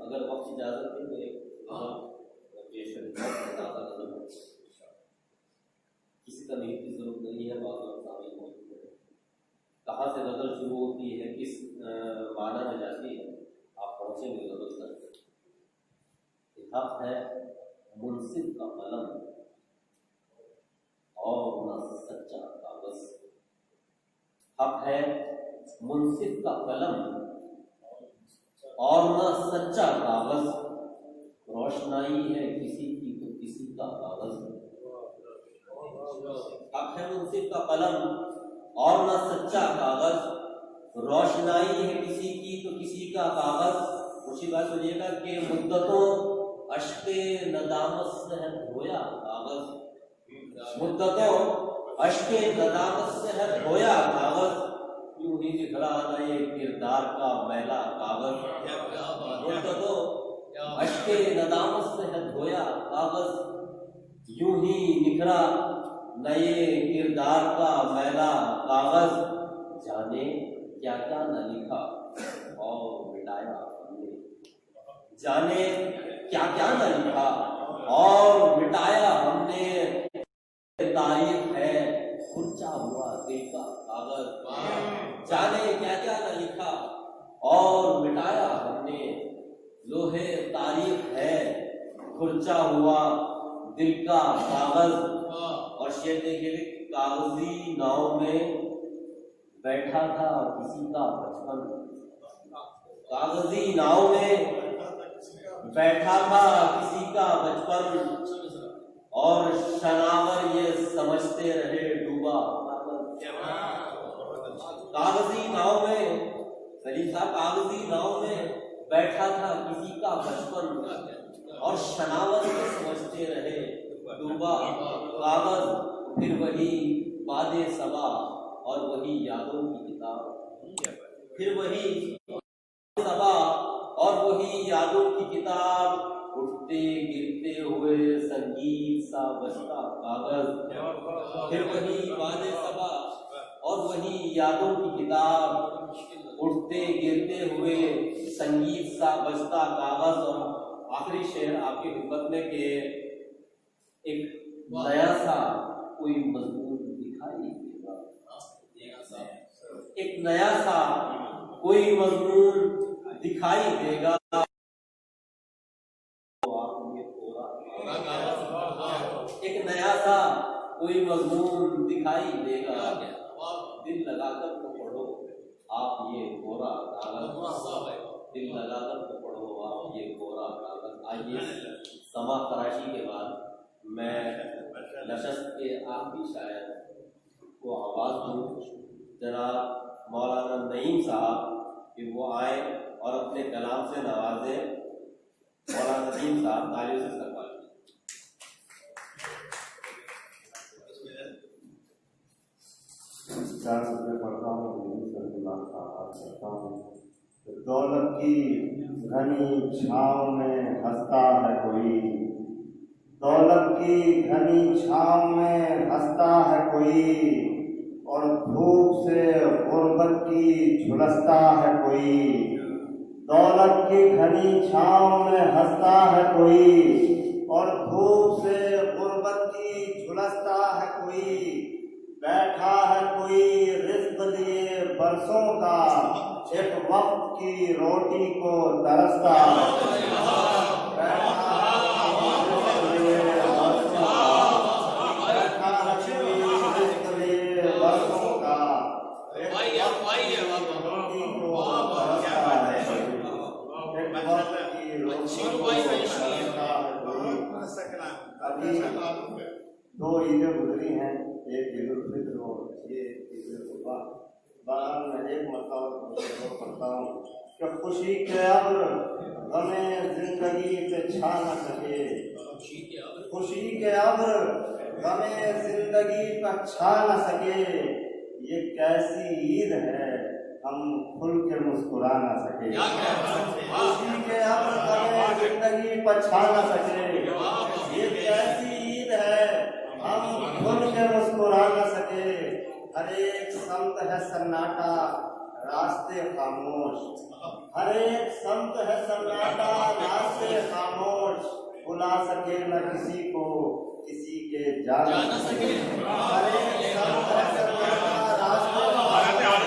C: अगर वक्त इजाज़त दे तो एक किसी तमीज़ की जरूरत नहीं है। कहाँ से गज़ल शुरू होती है, किस माना में जाती है, आप पहुँचेंगे गज़ल तक। हक है मुनसिफ का कलम और न सच्चा कागज। हक है मुनसिफ का कलम और न सच्चा कागज। रोशनाई है किसी की तो किसी का कागज। हक है मुनसिफ का कलम और न सच्चा कागज, रोशनाई है किसी की तो किसी का कागज। उसी बात सुनिएगा कि मुद्दतों अश्के नदामत से है धोया कागज, मुद्दतों अश्के नदामत से है धोया कागज, यूं ही निखरा ना ये किरदार का मैला कागज। मुद्दतों अश्के नदामत से है धोया कागज, यूं ही निखरा नए किरदार का मैला कागज। जाने क्या क्या न लिखा और मिटाया हमने, जाने क्या क्या न लिखा और मिटाया हमने। तारीफ है खुर्चा हुआ दिल का कागज, जाने क्या क्या न लिखा और मिटाया हमने। लोहे तारीफ है खुर्चा हुआ दिल का कागज। और शेर देखिए, कागजी नाव में बैठा था किसी का बचपन, कागजी नाव में बैठा था किसी का बचपन, और शनावर ये समझते रहे डूबा कागजी नाव में। सलीम साहब, कागजी नाव में बैठा था किसी का बचपन, और शनावर ये समझते रहे डूबा कागज। फिर वही बादे सबा और वही यादों की किताब, फिर वही सबा और वही यादों की किताब। उठते गिरते हुए संगीत सा बजता कागज, फिर वही बादे सबा और वही यादों की किताब। उठते गिरते हुए संगीत सा बजता कागज। और आखिरी शेर आपकी खिदमत में के एक नया सा कोई मजमून दिखाई देगा, एक नया सा कोई मजमून दिखाई देगा। एक नया सा कोई मजमून दिखाई देगा। दिल लगाकर तो पढ़ो आप ये कोरा कागज, दिल लगाकर तो पढ़ो आप ये कोरा कागज। आइए समा तराशी के बाद मैं नशस्त के आखिरी शायर को आवाज़ दूँ, जनाब मौलाना नईम साहब, कि वो आए और अपने कलाम से नवाजें। मौलाना नईम साहब तालियों से इस्तकबाल।
G: पढ़ता हूँ, करता हूँ। दौलत की घनी छाँव में हंसता है कोई, दौलत की घनी छाँव में हंसता है कोई, और धूप से गुर्बत की झुलसता है कोई। दौलत की घनी छाँव में हंसता है कोई, और धूप से गुर्बत की झुलसता है कोई। बैठा है कोई रिज़्क़ लिए बरसों का, एक वक्त की रोटी को तरसता है। बैठा है कोई रिज़्क़ लिए बरसों का, बैठा है कोई रिज़्क़ लिए बरसों का, एक वक्त की रोटी को तरसता है। एक वक्त की रोटी को तरसता है। अभी 2 ईदें गुजरी हैं, एक ईद उल फित्र और ये ईद उल अज़हा। बहरहाल मैं एक मरतबा पढ़ता हूँ कि खुशी के अब्र गमे जिंदगी पे छा न सके, खुशी के अब्र गमे जिंदगी पे छा न सके। ये कैसी ईद है हम खुल के मुस्कुरा न सके, खुशी के अब्र गमे जिंदगी पे छा न सके। ये कैसी ईद है हम खुल के मुस्कुरा न सके। हर एक संत है सन्नाटा रास्ते खामोश, हर एक संत है सन्नाटा रास्ते खामोश। बुला सके न किसी को किसी के जा न सके। हर एक संत है सन्नाटा रास्ते खामोश,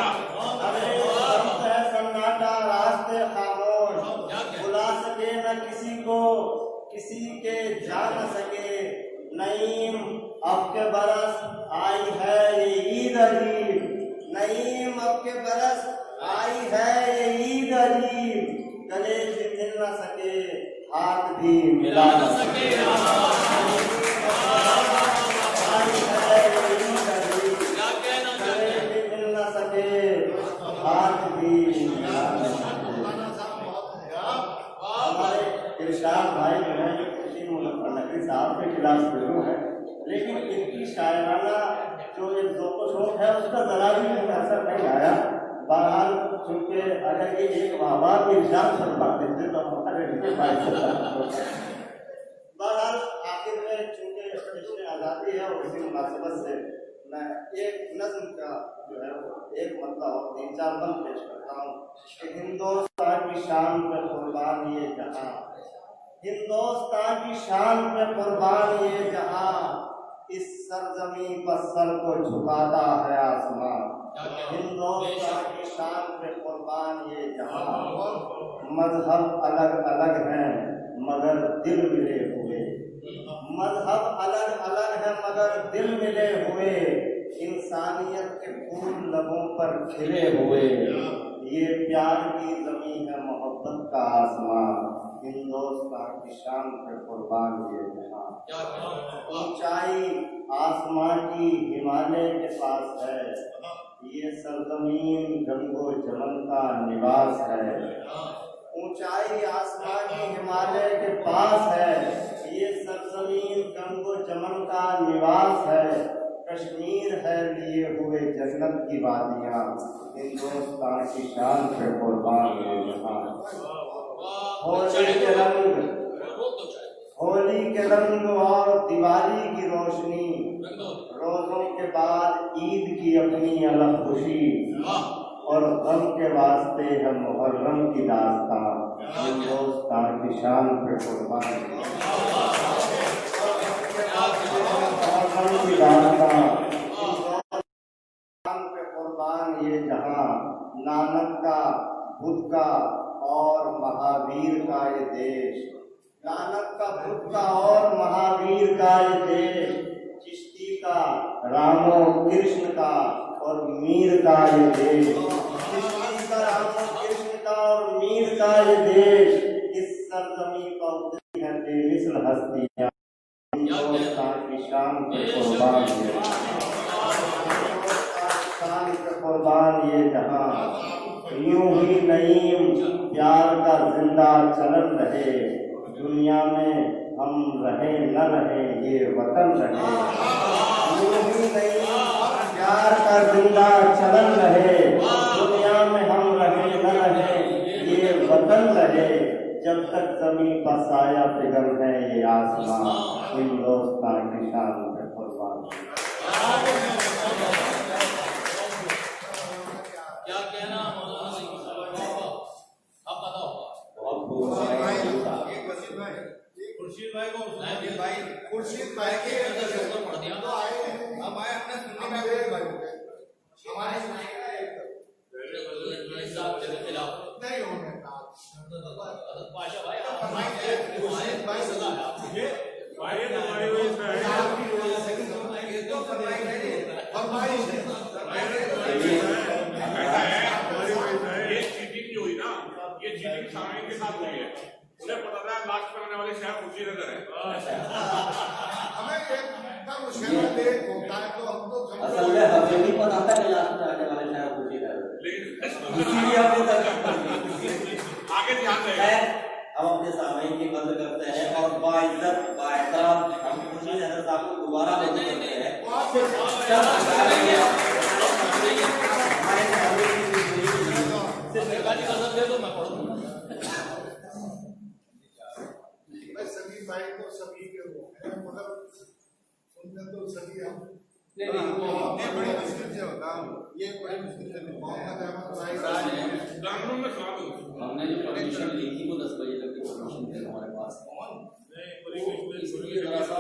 G: हर एक संत है सन्नाटा रास्ते खामोश। बुला सके न किसी को किसी के जा न सके। नईम अब के बरस आई है ये ईद अजीब, नईम अब के बरस आई है ये ईद अजीब। गले भी मिल न सके हाथ भी मिला न सके। आई है ये ईद अजीब, गले भी हिसाब से क्लास शुरू है, लेकिन इनकी शायराना जो एक जोको शौक है उसका जरा भी मुझे असर नहीं आया। बहरहाल चूंकि अगर ये एक वाहवा के निशान फरमा देते तो हमारे बहरहाल आखिर में चूंकि इसमें आज़ादी है और इसी मुनासिबत से मैं एक नज्म का जो है एक मतलब और 3-4 बंद पेश करता हूँ कि हिंदुस्तान की शान पे कुर्बान ये जहां, हिंदुस्तान की शान पे कुर्बान ये जहां, इस सरजमी पर सर को झुकाता है आसमां। हिंदुस्तान की शान पे कुर्बान ये जहां, मजहब अलग अलग हैं मगर दिल मिले हुए, मजहब अलग अलग है मगर दिल मिले हुए, इंसानियत के फूल लबों पर खिले हुए, ये प्यार की जमीन है मोहब्बत का आसमां, हिंदुस्तान की शान पर कुर्बान ये जहां। ऊंचाई आसमां की हिमालय के पास है, ये सरजमीन गंगो जमन का निवास है। ऊंचाई आसमां की हिमालय के पास है, ये सरजमीन गंगो जमन का निवास है। कश्मीर है लिए हुए जन्नत की वादियाँ, हिंदुस्तान की शान पे कुर्बान ये जहां। होली के रंग और दिवाली की रोशनी, रोजों के बाद ईद की अपनी अलग खुशी, और गम के वास्ते है मुहर्रम की दास्तान, हिंदुस्तान की शान पे कुर्बान मुहर्रम की दास्तान, हिंदुस्तान पे कुर्बान ये जहां। नानक का, बुद्ध का और महावीर का ये देश, नानक का, बुद्ध का और महावीर का ये देश, चिश्ती का, रामो कृष्ण का और मीर का ये देश, चिश्ती का, रामो कृष्ण का और मीर का ये देश, इस सरजमी पर उतरी है बेमिसल हस्तियां, हिंदुस्तान की शान पे कुर्बान ये, शान पे कुर्बान ये जहां। यूं ही नईम प्यार का जिंदा चलन रहे, दुनिया में हम रहे न रहे ये वतन रहे। यूं ही नईम प्यार का जिंदा चलन रहे, दुनिया में हम रहे न रहे ये वतन रहे, जब तक जमीन पर साया फिगर है ये आसमां, हिंदुस्तान की शान पे कुर्बान।
A: क्या कहना मौलाना सिंह साहब, आप बताओ।
E: खुर्शीद भाई को खुर्शीद भाई के तो आए हम आए अपने सुनने में हमारे खिलाफ नहीं होंगे पाशा भाई
D: ये चीटिंग जो हुई ना, ये चीटिंग सामने के साथ हुई है, उन्हें पता था लास्ट में आने वाले शहर खुशी नजर है।
E: हमें इतना मुश्किल होता है तो हम तो
C: असल में हमें भी पता था कि लास्ट में आने वाले शहर खुशी नजर,
D: लेकिन
C: इसीलिए हमने
D: आगे ध्यान देगा।
C: हम अपने सामने की कदर करते हैं और बाइज्जत बाएहतराम हम खुशी नजर साहब को दोबारा लेते हैं।
E: सभी भाई तो सभी के वो है, मतलब उनका तो सभी हम बड़ी मुश्किल से होता ये बड़ी मुश्किल से मोहम्मद अहमद भाई
D: कानून में खराब हो,
A: हमने जो परमिशन ली थी वो 10 बजे तक की परमिशन थी हमारे पास, इसलिए जरा सा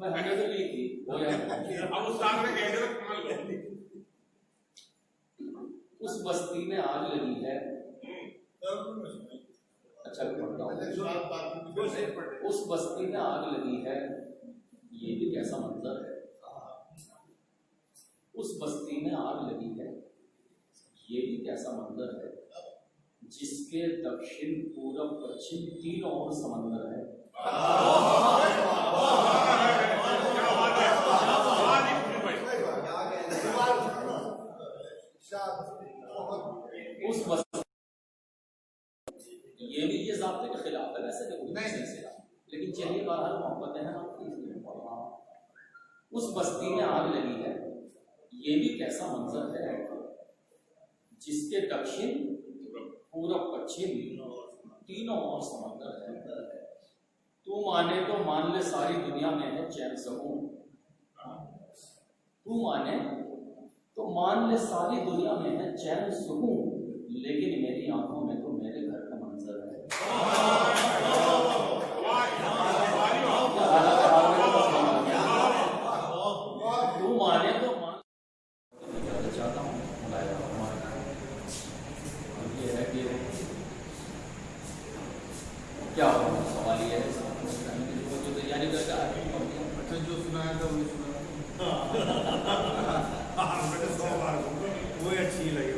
A: हमने तो ली थी।
D: अब उस साल में कहते हैं कमाल लो।
A: उस बस्ती में आग लगी है, अच्छा पढ़ता हूँ, उस बस्ती में आग लगी है, ये भी कैसा मंजर है। उस बस्ती में आग लगी है, ये भी कैसा मंजर है, जिसके दक्षिण पूरब पश्चिम तीनों ओर समंदर है। उस बस्ती ये भी ये ज़ाब्ते खिलाफ है, वैसे देखो
E: नहीं।
A: लेकिन चलिए बहरहाल मोहब्बत है ना, इसलिए पढ़ रहा हूं। उस बस्ती में आग लगी है, ये भी कैसा मंजर है जिसके दक्षिण पूर्व पश्चिम तीनों ओर समंदर है। तू माने तो मान ले सारी दुनिया में है चैन सुकून, तू माने तो मान ले सारी दुनिया में है चैन सुकून, लेकिन मेरी आंखों में तो मेरे घर का मंजर है। तू माने तो मान, चाहता हूँ ये है कि क्या होगा, सवाल ये है जो तैयारी करके आगे
E: अच्छा जो सुनाया था वही सुना वही अच्छी लगी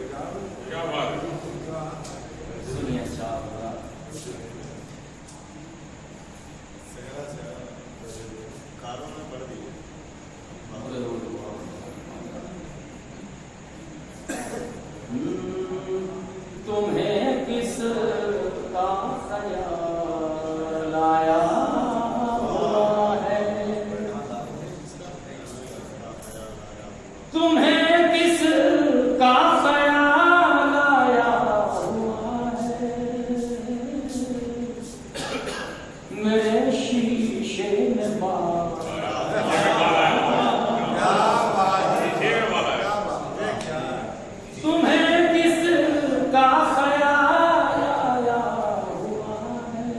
D: क्या बात है।
A: सुनिए। अच्छा होगा
F: कारों में बढ़ दी
A: तुम्हें किस का ख्याल आया हुआ है, तुम्हें किस का ख्याल आया हुआ है, मेरे शीशे में बात तुम्हें किस का ख्याल आया हुआ है,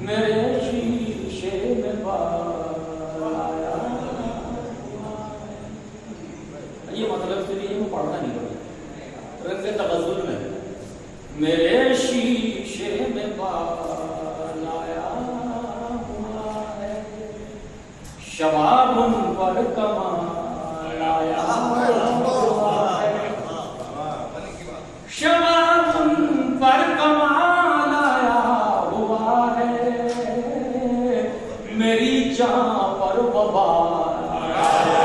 A: मेरे शीशे में बात आया हुआ है। ये मतलब से भी पढ़ना नहीं पड़ेगा, रंग तबज्जुल में मेरे शीशे में बाल आया हुआ है, शबाब उन पर कमाल आया हुआ है, शबाब उन पर कमाल आया हुआ है, मेरी जान पर वबाल आया,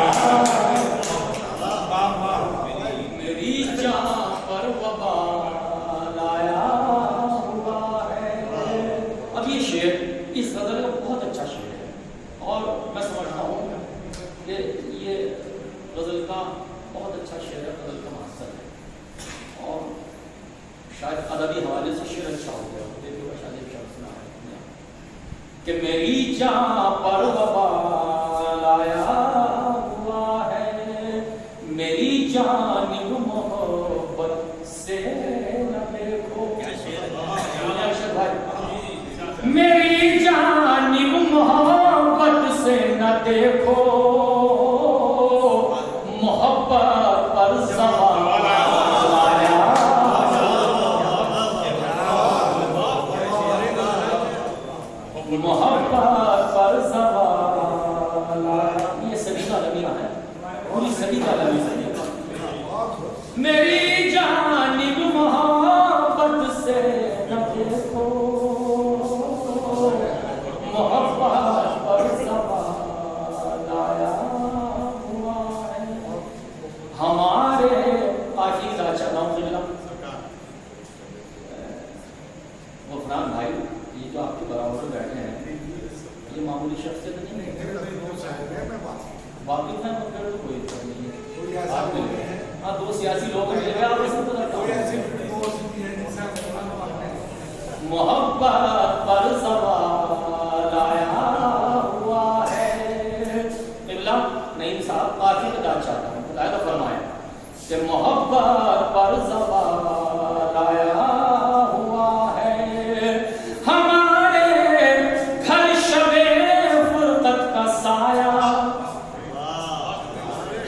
A: मेरी जान पर वबाल आया हुआ है। अब ये शेर इस गजल का बहुत अच्छा शेर है और मैं समझता हूँ कि ये गजल का बहुत अच्छा शेर है, गजल का मास्टर है और शायद अदबी हवाले से शेर अच्छा हो गया। देखिएगा शायद एक शब्द सुना है कि मेरी जान पर वबाल आया हुआ है, मेरी जानिब मोहब्बत से न देखो, मेरी जानिब मोहब्बत से न देखो, मोहब्बत पर सवाल आया, मोहब्बत पर सवाल आया। ये सभी का लमीना है, पूरी सभी का लमीना है। मेरी जानिब मोहब्बत से न देखो, मोहब्बत पर सवाल आया हुआ है। हमारे आखिर चलाऊंगा गुफरान भाई, ये जो आपके बराबर बैठे हैं ये मामूली शख्स से तो नहीं है, वाकिफ है तो फिर कोई इतना नहीं है। आप मिल गए, हाँ दो सियासी लोग मिल गए, आप इसमें मोहब्बत पर सवाल आया हुआ है। इल्ला नहीं साहब काफी बता चाहता हूँ, खुदा तो फरमाया कि मोहब्बत पर सवाल आया हुआ है, हमारे घर शबे फुरकत का साया,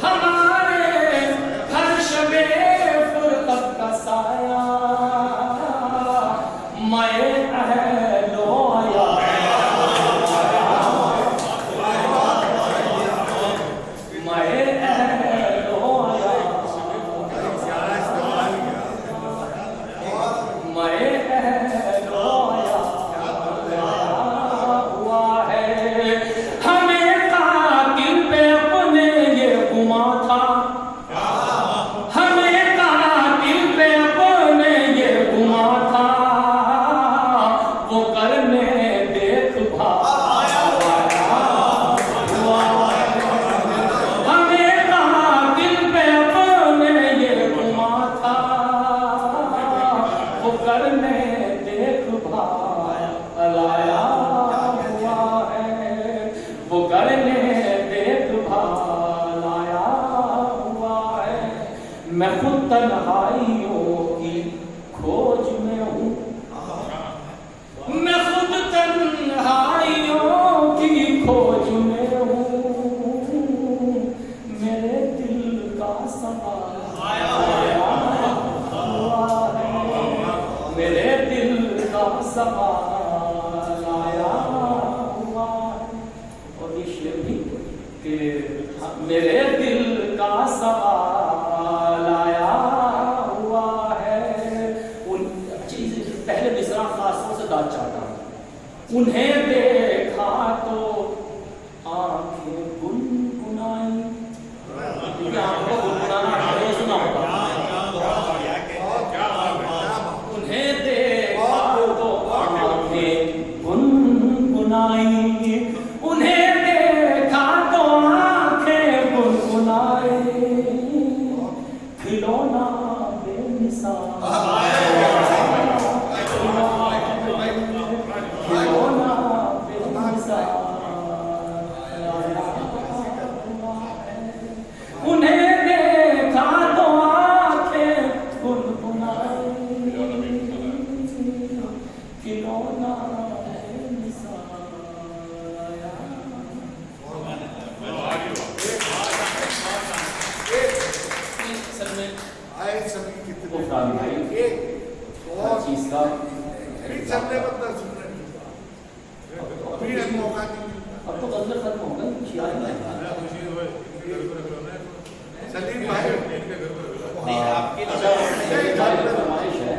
A: हमारे घर शबे फुरकत का साया, मैं अहलो आया, मैं अहलो आया, मैं अहलो आया हुआ है। हमें कातिल पे अपने ये गुमा था, हमें कातिल पे अपने ये गुमा था, करने देखभाल आया हुआ है, वो करने देखभाल आया हुआ है। मैं खुद तन्हाइयों की खोज में हूँ, मैं खुद तन्हाइयों की खोज में हूँ, मेरे दिल का सवाल आया हुआ है, मेरे दिल का सवाल आया हुआ है। और ये शेर भी कि मेरे दिल का सवाल आया हुआ है। उन चीज पहले मिसरा खासों से दाद चाहता हूं। उन्हें देखा तो आंखें गुनगुनाई, क्योंकि आंखों को गुनगुनाना आपने सुना होगा। उन्हें देखा तो आंखें गुनगुनाई, उन्हें देखा तो आंखें गुनगुनाई, खिलौना बेमिसाल, खिलौना बेमिसाल उन्हें देखा तो आंखें गुनगुनाई, खिलौना बेमिसाल। असल में
E: आए सभी कितने
A: वो फरामी भाई
E: एक
A: हर
E: और
A: चीज का
E: फिर चलने बदल सुनने फिर एक मौका नहीं मिलता।
A: अब तो गजल खत्म हो गई, कुछ याद नहीं आ रहा।
E: सलीम भाई
C: नहीं, आपके लिए
A: फरमाइश है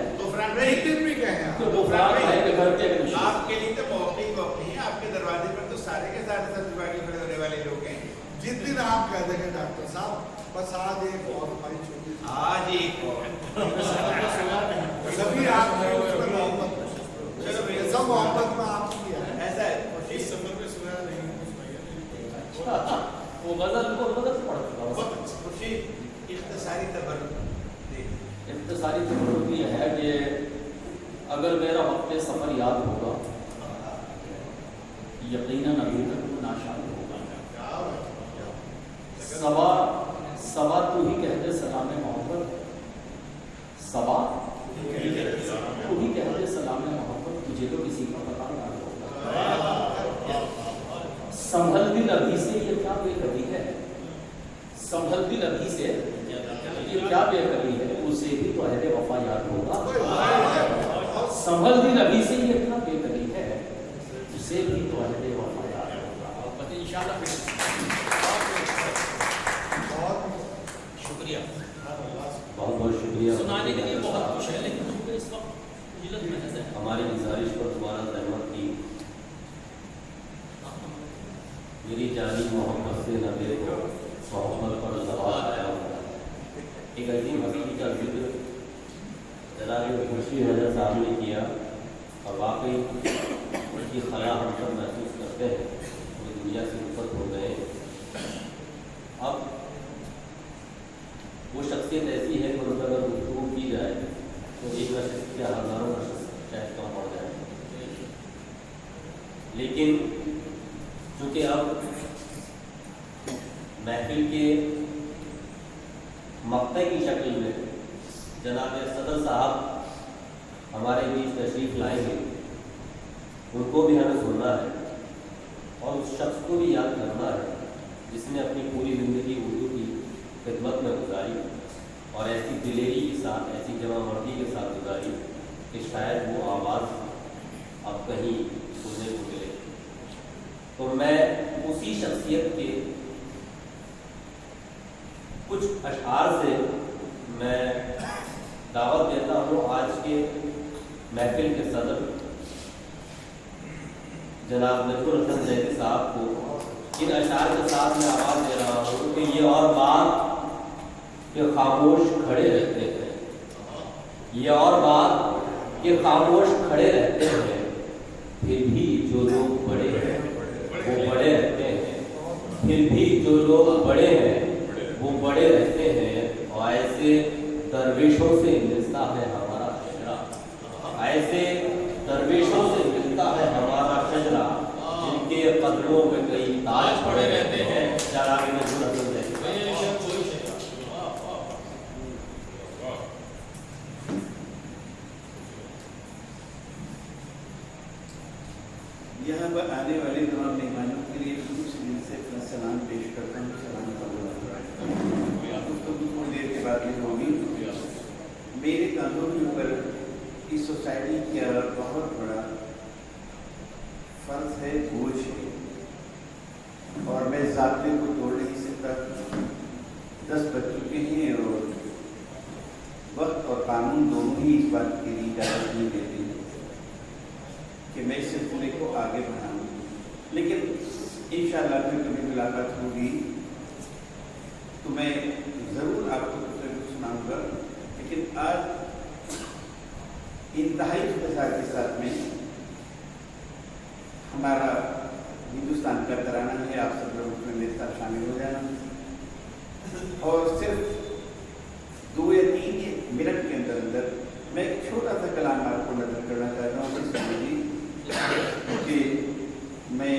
E: नहीं दिन भी कहे
A: तो वो फरामी भाई के घर के कुछ
H: आपके लिए तो मौके है। आपके दरवाजे पर तो सारे के सारे सब दिवाली पर होने वाले लोग हैं।
E: जिस दिन आप कह देंगे डॉक्टर साहब बस आज एक और भाई छोटी
H: आज एक और
E: सभी आपने उसमें मोहब्बत
H: चलो भैया,
E: सब मोहब्बत में आप किया है।
H: ऐसा है इस सफर में सुना नहीं
A: वो गजल को गजल से पढ़ चुका हूं।
H: खुशी इख्तिसारी तबर्रुक
A: इख्तिसारी तबर्रुक ये है कि अगर मेरा वक्त सफ़र याद होगा, यकीनन अभी तक वो नाशाद होगा। सबा सबा तू ही कहते सलाम मोहब्बत, सबा तू ही कहते सलाम मोहब्बत, तुझे तो किसी का पता याद होगा। संभल दिल अभी से ये क्या बेकरी है, संभल दिल अभी से ये क्या बेकरी है, उसे भी तो अहले वफा याद होगा। संभल दिल अभी से ये क्या बेकरी है, उसे भी तो अहले वफा याद होगा। इंशाल्लाह शुक्रिया,
C: बहुत बहुत शुक्रिया।
A: सुनाने के लिए बहुत कुछ है, लेकिन मुझे इस वक्त जिल्लत महज है।
C: हमारी गुजारिश पर दोबारा सहमत की। मेरी जानी मोहब्बत से न देखो, मोहब्बत पर सवाल आया हुआ है। एक अजीम हकीकी का जिक्र जनाब खुर्शीद हज़रत साहब ने किया, और वाकई उसकी खला हम सब महसूस करते हैं। पूरी दुनिया से रुखसत हो गए। अब वो शख्सियत ऐसी है कि उन पर अगर गुफ्तगू की जाए तो एक नशस्त या हज़ारों नशस्त शायद कम हो जाए। लेकिन चूँकि अब महफिल के मक्ते की शक्ल में जनाब सदर साहब हमारे बीच तशरीफ़ लाएंगे, उनको भी हमें सुनना है और उस शख्स को भी याद करना है जिसने अपनी पूरी ज़िंदगी उर्दू की खिदमत में गुजारी और ऐसी दिलेरी के साथ, ऐसी जमामर्दी के साथ गुजारी कि शायद वो आवाज़ अब कहीं सुनने को मिले। तो मैं उसी शख्सियत के कुछ अशआर से मैं दावत देता हूँ आज के महफिल के सदर जनाब नजमुल हसन जैदी साहब को। इन अशआर के साथ मैं आवाज़ दे रहा हूँ कि ये और बात कि खामोश खड़े रहते हैं, ये और बात कि खामोश खड़े रहते हैं, फिर भी जो लोग बड़े हैं वो बड़े रहते हैं, फिर भी जो लोग बड़े हैं वो बड़े रहते हैं। और ऐसे दरवेशों से मिलता है हमारा अशरा, कदमों में कई ताज पड़े रहते हैं, चार आगे में दूर हसन है।
H: यहाँ पर आने वाले तमाम मेहमानों के लिए शुरू से दिल से अपना सलाम पेश करता हूँ। सलाम तो थोड़ी देर के बाद में होगी। मेरे कांधों के ऊपर इस सोसाइटी का बहुत बड़ा फर्ज है, बोझ है, और मैं ज़ाब्ते को तोड़ नहीं सकता। 10 बज चुके हैं और वक्त और कानून दोनों ही इस बात के लिए इजाज़त नहीं देते हैं कि मैं इस सिलसिले को आगे बढ़ाऊँ। लेकिन इंशाअल्लाह फिर कभी मुलाकात होगी तो मैं ज़रूर आपको कुछ न कुछ सुनाऊँगा। लेकिन आज इंतहाई इख्तिसार के साथ में हमारा हिंदुस्तान का तराना है। आप सब लोग उसमें मेरे साथ शामिल हो जाना और सिर्फ 2 या 3 मिनट के अंदर अंदर मैं एक छोटा सा कलाम आपको नजर करना चाहता हूँ। कि मैं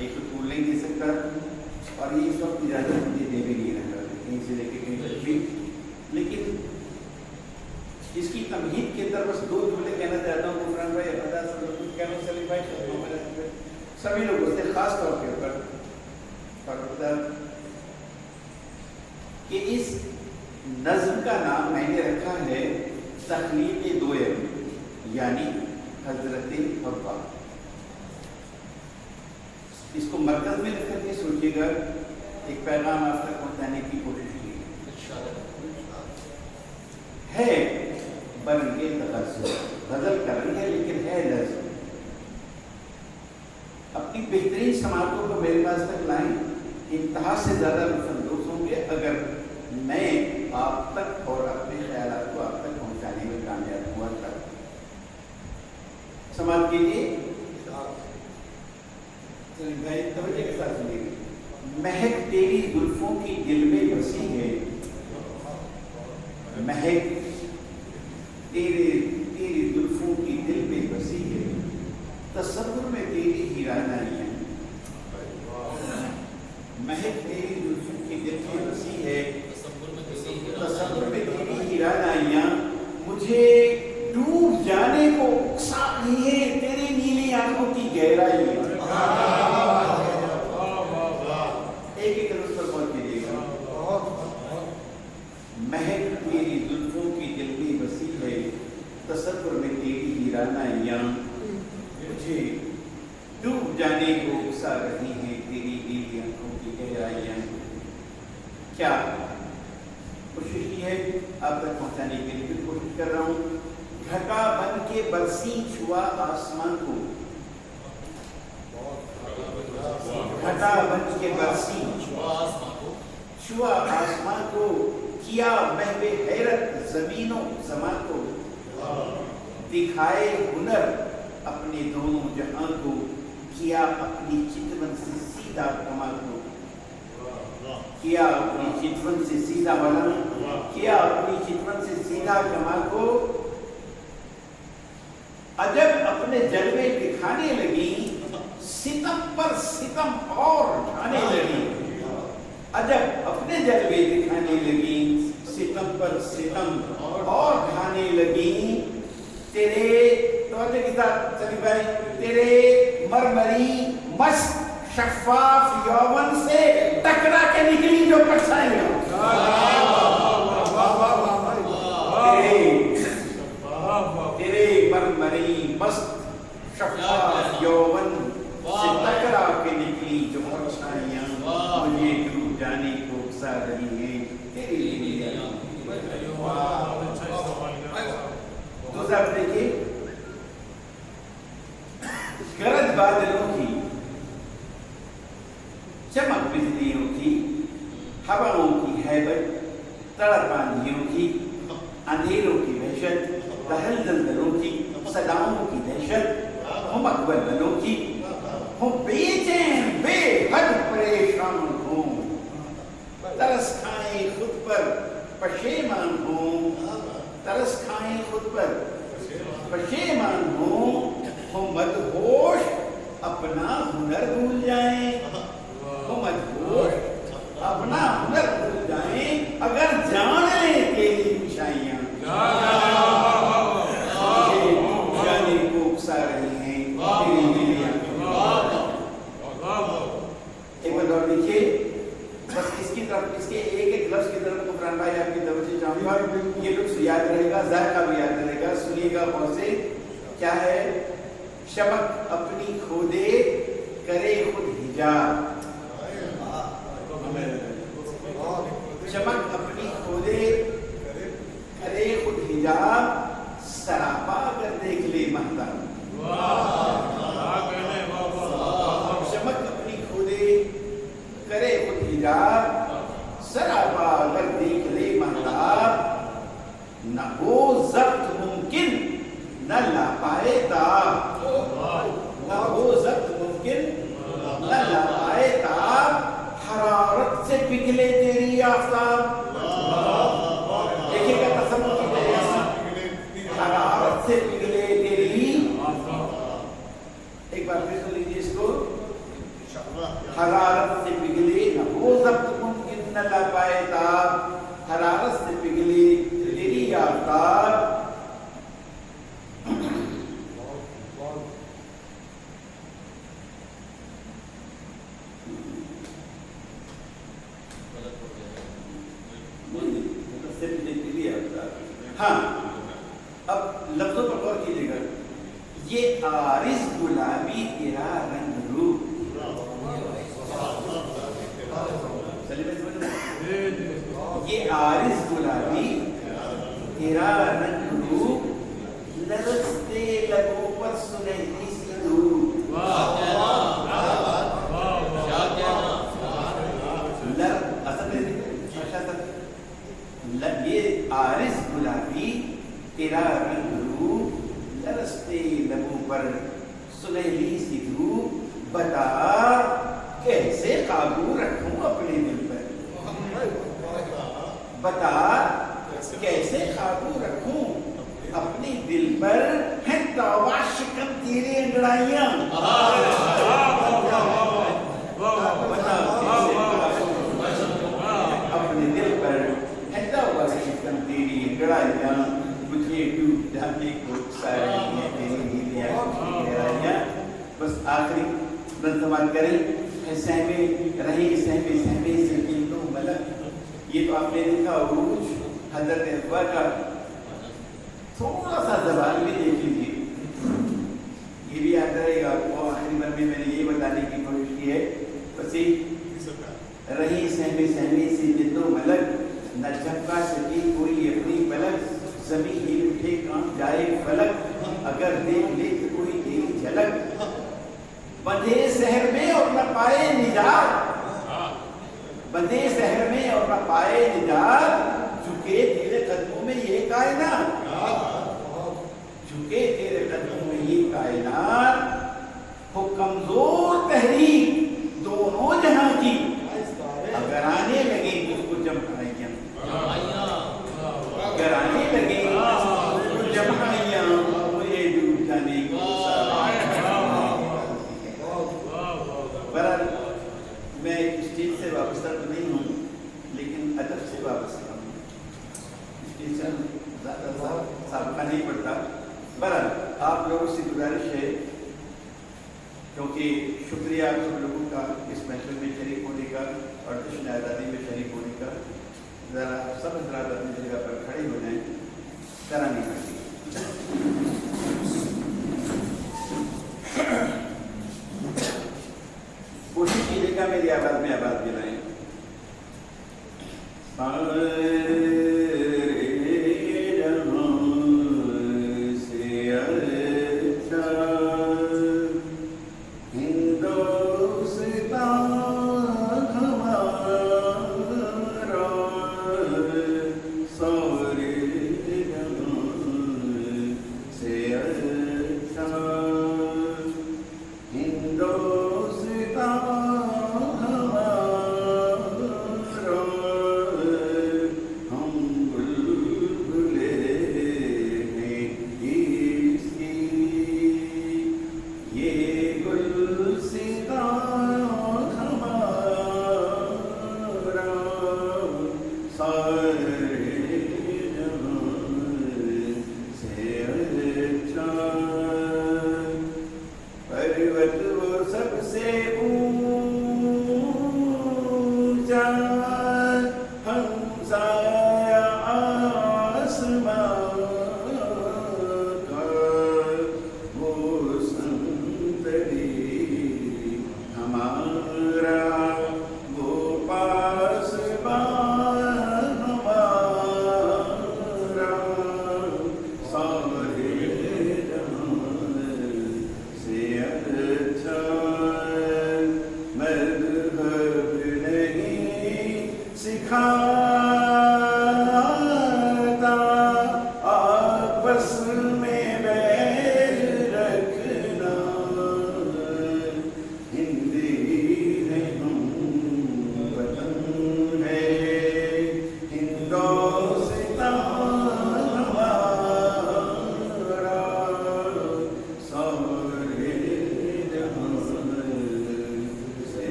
H: एक तो टूल नहीं दे सकता और ये इस वक्त इजाज़त मुझे दे भी नहीं रहा कहीं से लेके कहीं तक भी। लेकिन इसकी तमहीद के अंदर बस 2 जुमले कहना चाहता हूँ। गुफरान भाई, अदा कहना, सलीम भाई, सभी लोगों से खास तौर के ऊपर कि इस नज़्म का नाम मैंने रखा है तखलीक़ दोयम, यानी हजरत हव्वा। इसको मरकज में रख करके सोचिएगा, एक पैगाम आप तक पहुंचाने की कोशिश की है। बरंगे गजल का रंग है लेकिन है नज़्म। अपनी बेहतरीन समातों को मेरे पास तक लाएं, इंतहा से ज़्यादा लुत्फ़अंदोज़ होंगे अगर मैं आप तक और अपने ख्यालात को आप तक पहुंचाने में कामयाब हुआ था। समाज के लिए भाई तवज्जो के साथ सुनिएगा। महक तेरी जुल्फों की दिल में बसी है, महक तेरी जुल्फों की दिल में बसी है, तसव्वुर में तेरी हीरानाइयाँ। महक तेरी जुल्फों की दिल में बसी है, तसव्वुर में तेरी हीरानाइयाँ। मुझे डूब जाने को उकसा रही है तेरी नीली आंखों की गहराई। एक उस पर पहुंच कीजिएगा। महक तेरी जुल्फों की दिल में बसी है, तसव्वुर में तेरी हीरानाइयाँ। मुझे डूब जाने को उकसा रही है तेरी नीली आंखों की गहराइयाँ। क्या कोशिश की है आप तक पहुंचाने के लिए, भी कोशिश कर रहा हूँ। घटा बन के बरसी छुआ आसमान को, घटा बन के बरसी छुआ आसमान को, किया महवे हैरत ज़मीनों ज़मां को। दिखाए हुनर अपने दोनों जहां को, किया अपनी चितवन से सीधा कमाल को। किया अपनी चितवन से सीधा वाला, किया अपनी चितवन से सीधा कमाल को। अजब अपने जलवे दिखाने लगी, सितम पर सितम और ढाने लगी। अजब अपने जलवे दिखाने लगी, सितम पर सितम और ढाने लगी। तेरे तवज्जो के साथ सलीम भाई, तेरे मरमरी मस्त शफ़ाफ यौवन से टकरा के निकली जो परछाइयाँ। तेरे मरमरी मस्त शफ़ाफ यौवन से टकरा के निकली जो परछाइयाँ। मुझे डूब जाने को उकसा रही है तेरी लिए। तो आप देखिए, गरज बादलों की, चमक बिजलियों की, हवाओं की हैबत, तड़प आंधियों की, अंधेरों की वहशत, दहल दलदलों की, सदाओं की दहशत, हम अकबलों की, हम बेचैन बेहद परेशान हों, तरस खाए खुद पर पशेमान हों, तरस खाए खुद पर पशेमान हों, हम मदहोश अपना हुनर भूल जाएं, वो मजबूर अपना हुनर भूल जाएं, अगर जान लें तेरी ऊंचाइयां जाने को उकसा रही हैं तेरी मिलियां। एक बार और देखिए, बस इसकी तरफ, इसके एक एक लफ्ज की तरफ कुफरान भाई आपकी तवज्जो चाहूंगा, ये लफ्ज याद रहेगा, जायका भी याद रहेगा, सुनिएगा गौर से। क्या है? शमक अपनी खोदे करे खुद हिजाब, चमक अपनी खोदे करे खुद हिजाब, सरापा अगर देख ले महताब। चमक अपनी खोदे करे खुद हिजाब, सरापा अगर देख ले महताब, न हो जब्त मुमकिन न ला पाए ताब, न हो जब्त मुमकिन न ला पाए ताब, हरारत से पिघले तेरी आफताब। देखिएगा तसम्मुर की तैयारी, हरारत से पिघले तेरी, एक बार फिर सुन लीजिए इसको, हरारत से पिघले न हो जब्त मुमकिन न ला पाए ताब, हरारत से पिघले तेरी आफताब। हाँ, अब लफ्जों पर गौर कीजिएगा, ये आरिस गुलाबी तेरा रंग रूप, ये आरिस गुलाबी तेरा रंग रूप, लरसते लबों पर सुनहरी सी धूप। ये आरिस गुलाबी तेरा रंग रूप, लरसते लबों पर सुनहरी सी धूप, बता कैसे काबू रखूं अपने दिल पर, बता कैसे काबू रखूं अपने दिल पर, है तौबा शिकन तेरी अंगड़ाइयां, अपने दिल पर है तौबा शिकन तेरी अंगड़ाइयां, मुझे डूब जाने को सारी है तेरी नीलियां। बस आखिरी नज़्म करें, सहमे रहे सहमे सहमे से किलो मलक, ये तो आपने देखा उरूज हजरत अब्बा का, थोड़ा सा जबान में देख लीजिए, ये भी याद रहेगा आपको। आखिरी बार में मैंने ये बताने की कोशिश की है, बस रही सहमे सहमे से किलो मलक, न झपका सके कोई अपनी पलक, जमीन हिल उठे काम जाए फलक, अगर देख ले तो कोई तेरी झलक, बंधे शहर में और न पाए निजात, बंधे शहर में और न पाए निजात, झुके तेरे कदमों में ये कायनात, झुके तेरे कदमों में ये कायनात, हो कमजोर तहरीक दोनों जहां की, अगर आने लगे उसको जमहाइयां, अगर आने लगे उसको जमहाइयां, मुझे डूब जाने को मैं स्टेज से वापस तो नहीं हूँ, लेकिन अदब से वापस हूँ, स्टेज से ज़्यादा साबका नहीं पड़ता। बहरहाल आप लोगों से गुजारिश है, क्योंकि शुक्रिया आप सब लोगों का इस महफिल में शरीक होने का और जश्न आज़ादी में शरीक होने का। ज़रा सब हज़रात अपनी जगह पर खड़े हो जाएं, तरानी करती कोशिश कीजिएगा मेरी आवाज़ में आवाज़ दिलाएं।
F: हिंदुस्तान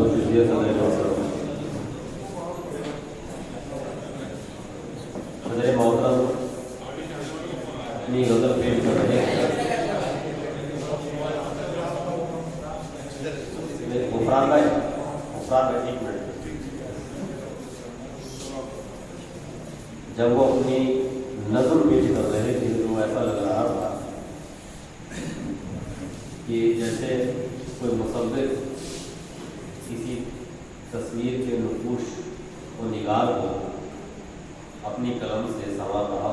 C: बहुत शुक्रिया सदर मोहतरम अपनी नजर पेश कर रहे हैं। गुफरान भाई, एक मिनट। जब वो अपनी नज़म पेश कर रहे थे तो ऐसा लग रहा था कि जैसे कोई मुसव्विर किसी तस्वीर के नुकूश व निगार को अपनी कलम से संवार रहा।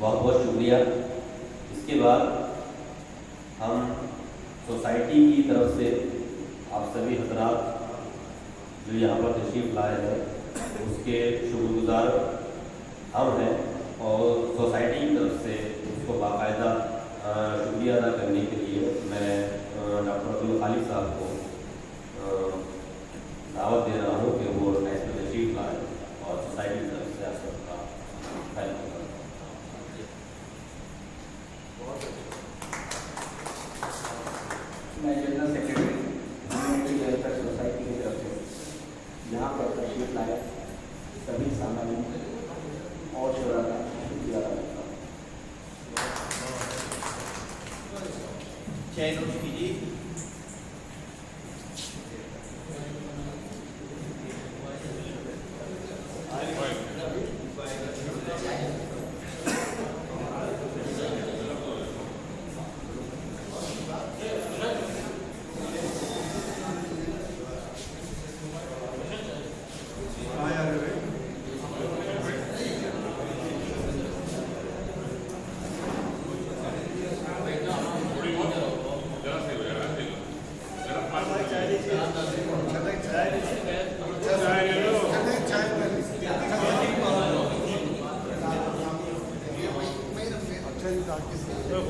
C: बहुत बहुत शुक्रिया। इसके बाद हम सोसाइटी की तरफ से आप सभी हजरात जो यहाँ पर तशरीफ़ लाए हैं उसके शुक्रगुजार हम हैं, और सोसाइटी की तरफ से उसको बाकायदा शुक्रिया अदा करने के लिए मैं डॉक्टर अब्दुल खालिक साहब को दावत दे रहा हूँ कि वो इसमें तशरीफ़ लाए और सोसाइटी की तरफ से आप सबका हेल्प करें।
I: मैं general secretary community welfare society की तरफ से यहाँ पर तशरीफ लाए सभी सामान्य और शुरा का शुक्रिया अदा करता हूँ।
H: जय नोश कीजिए।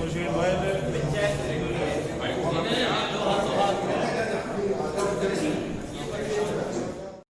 E: खुर्शीद भाई